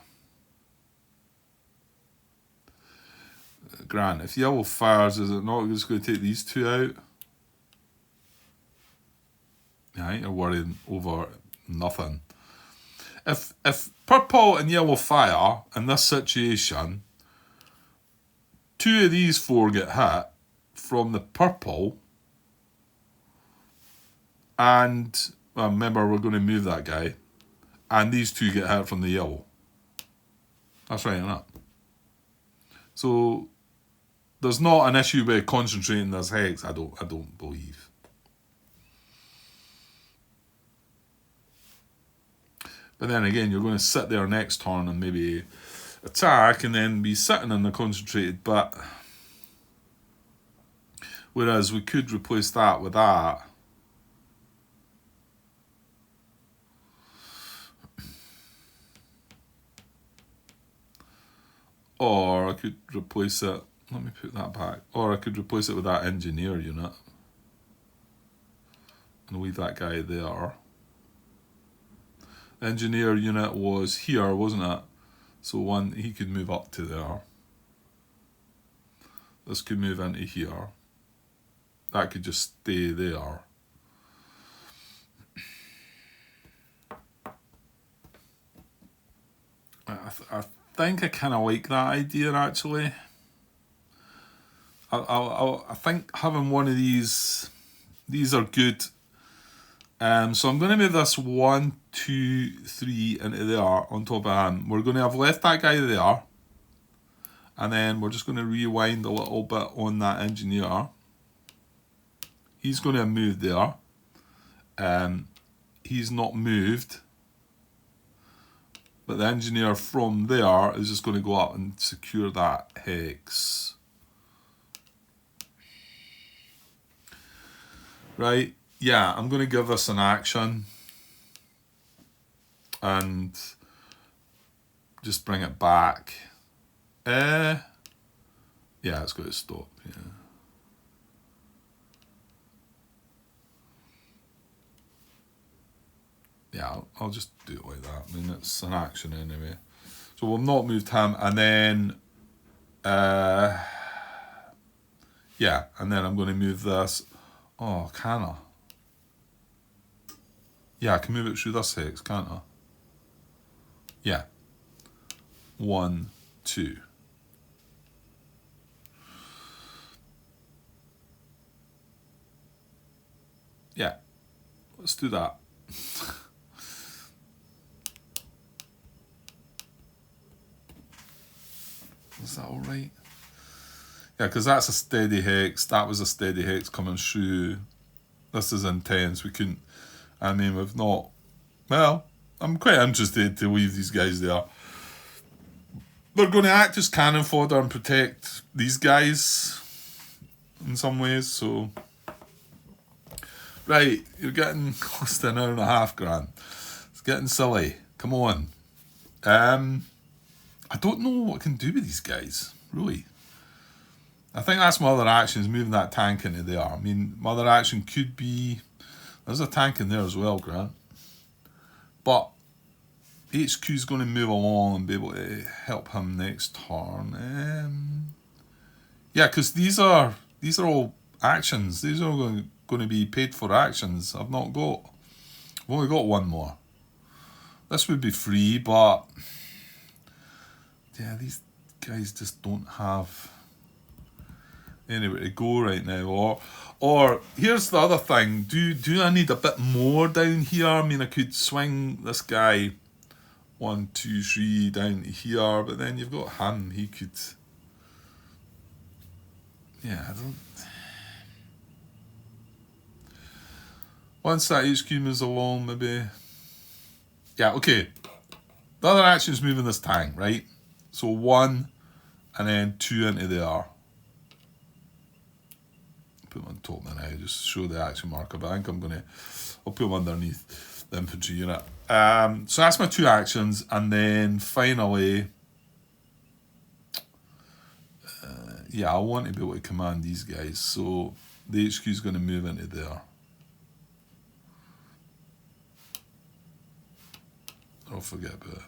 Grant, if yellow fires, is it not just going to take these 2 out? Yeah, I ain't worrying over nothing. If purple and yellow fire in this situation, 2 of these 4 get hit from the purple, and well, remember we're going to move that guy, and these 2 get hit from the yellow. That's right, isn't it? So there's not an issue with concentrating this hex. I don't believe. But then again, you're going to sit there next turn and maybe attack and then be sitting in the concentrated bit. Whereas we could replace that with that. Or I could replace it. Let me put that back. Or I could replace it with that engineer unit. And leave that guy there. The engineer unit was here, wasn't it? So he could move up to there. This could move into here. That could just stay there. I think I kind of like that idea actually. I think having one of these are good. So I'm going to move this 1, 2, 3 into there on top of him. We're going to have left that guy there. And then we're just going to rewind a little bit on that engineer. He's going to have moved there. He's not moved. But the engineer from there is just going to go up and secure that hex. Right. Yeah, I'm going to give this an action and just bring it back. Yeah, it's got to stop. Yeah, I'll just do it like that. I mean, it's an action anyway. So we've not moved him, and then yeah, and then I'm going to move this. Oh, can I? Yeah, I can move it through this hex, can't I? Yeah. 1, 2. Yeah. Let's do that. Is that alright? Yeah, because that's a steady hex. That was a steady hex coming through. This is intense. We couldn't... I mean, we've not... Well, I'm quite interested to leave these guys there. They're going to act as cannon fodder and protect these guys in some ways, so... Right, you're getting close to an hour and a half, Grant. It's getting silly. Come on. I don't know what I can do with these guys, really. I think that's my other action, is moving that tank into there. I mean, my other action could be... There's a tank in there as well, Grant. But HQ's going to move along and be able to help him next turn. Yeah, because these are all actions. These are all going to be paid for actions. I've only got one more. This would be free, but yeah, these guys just don't have anywhere to go right now. Or here's the other thing: do I need a bit more down here? I mean, I could swing this guy 1, 2, 3 down to here, but then you've got him. He could, yeah, I don't. Once that HQ moves along, maybe. Yeah, okay. The other action is moving this tank, right? So 1 and then 2 into there. Put them on top now, just show the action marker, but I think I'll put them underneath the infantry unit. So that's my 2 actions, and then finally, yeah, I want to be able to command these guys, so the HQ is going to move into there. I'll forget about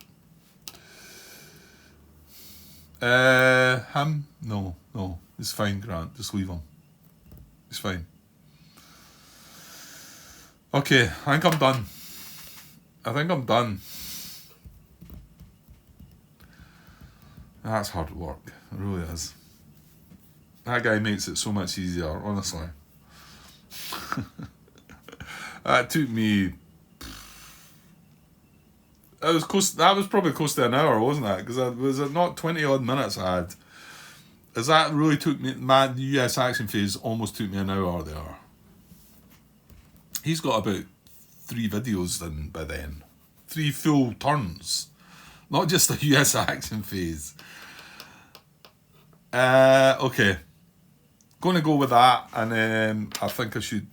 it. Him? No, it's fine, Grant, just leave him. It's fine. Okay, I think I'm done. That's hard work. It really is. That guy makes it so much easier, honestly. That took me... That was probably close to an hour, wasn't it? Because was it not 20 odd minutes I had? As that really took me, my US action phase almost took me an hour there. He's got about 3 videos then by then. 3 full turns. Not just a US action phase. Okay. Going to go with that, and then I think I should...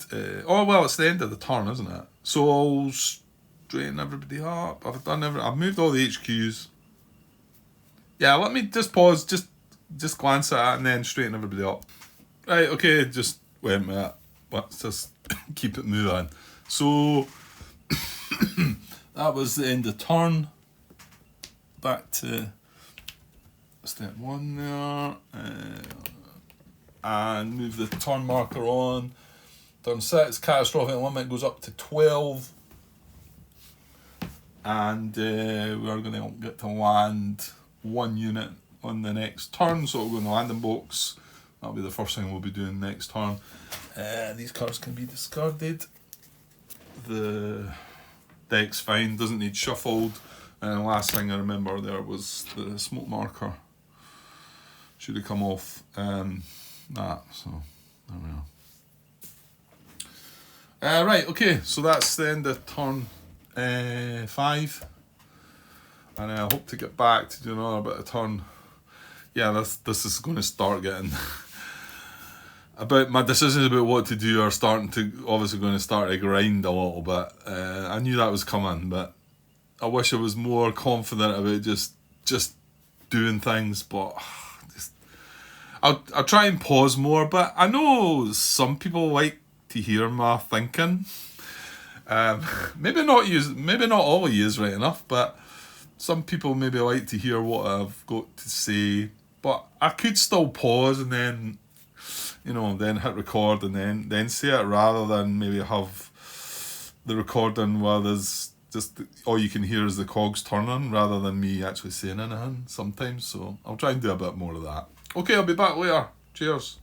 oh, well, it's the end of the turn, isn't it? So I'll straighten everybody up. I've moved all the HQs. Yeah, let me just pause, just glance at it and then straighten everybody up. Right, okay, just wait a minute. Let's just keep it moving. So, that was the end of turn. Back to step 1 there. And move the turn marker on. Turn 6, catastrophic limit goes up to 12. And we're going to get to land 1 unit on the next turn, so we'll go in the landing box. That'll be the first thing we'll be doing next turn. These cards can be discarded. The deck's fine, doesn't need shuffled. And the last thing I remember there was the smoke marker. Should have come off that, so there we are. Right, okay, so that's the end of turn 5. And I hope to get back to do another bit of turn. Yeah, this is going to start getting about my decisions about what to do are starting to obviously going to start to grind a little bit. I knew that was coming, but I wish I was more confident about just doing things. But I'll try and pause more. But I know some people like to hear my thinking. Maybe not all of you is right enough, but some people maybe like to hear what I've got to say. But I could still pause and then, then hit record and then say it, rather than maybe have the recording where there's just all you can hear is the cogs turning rather than me actually saying anything sometimes. So I'll try and do a bit more of that. Okay, I'll be back later. Cheers.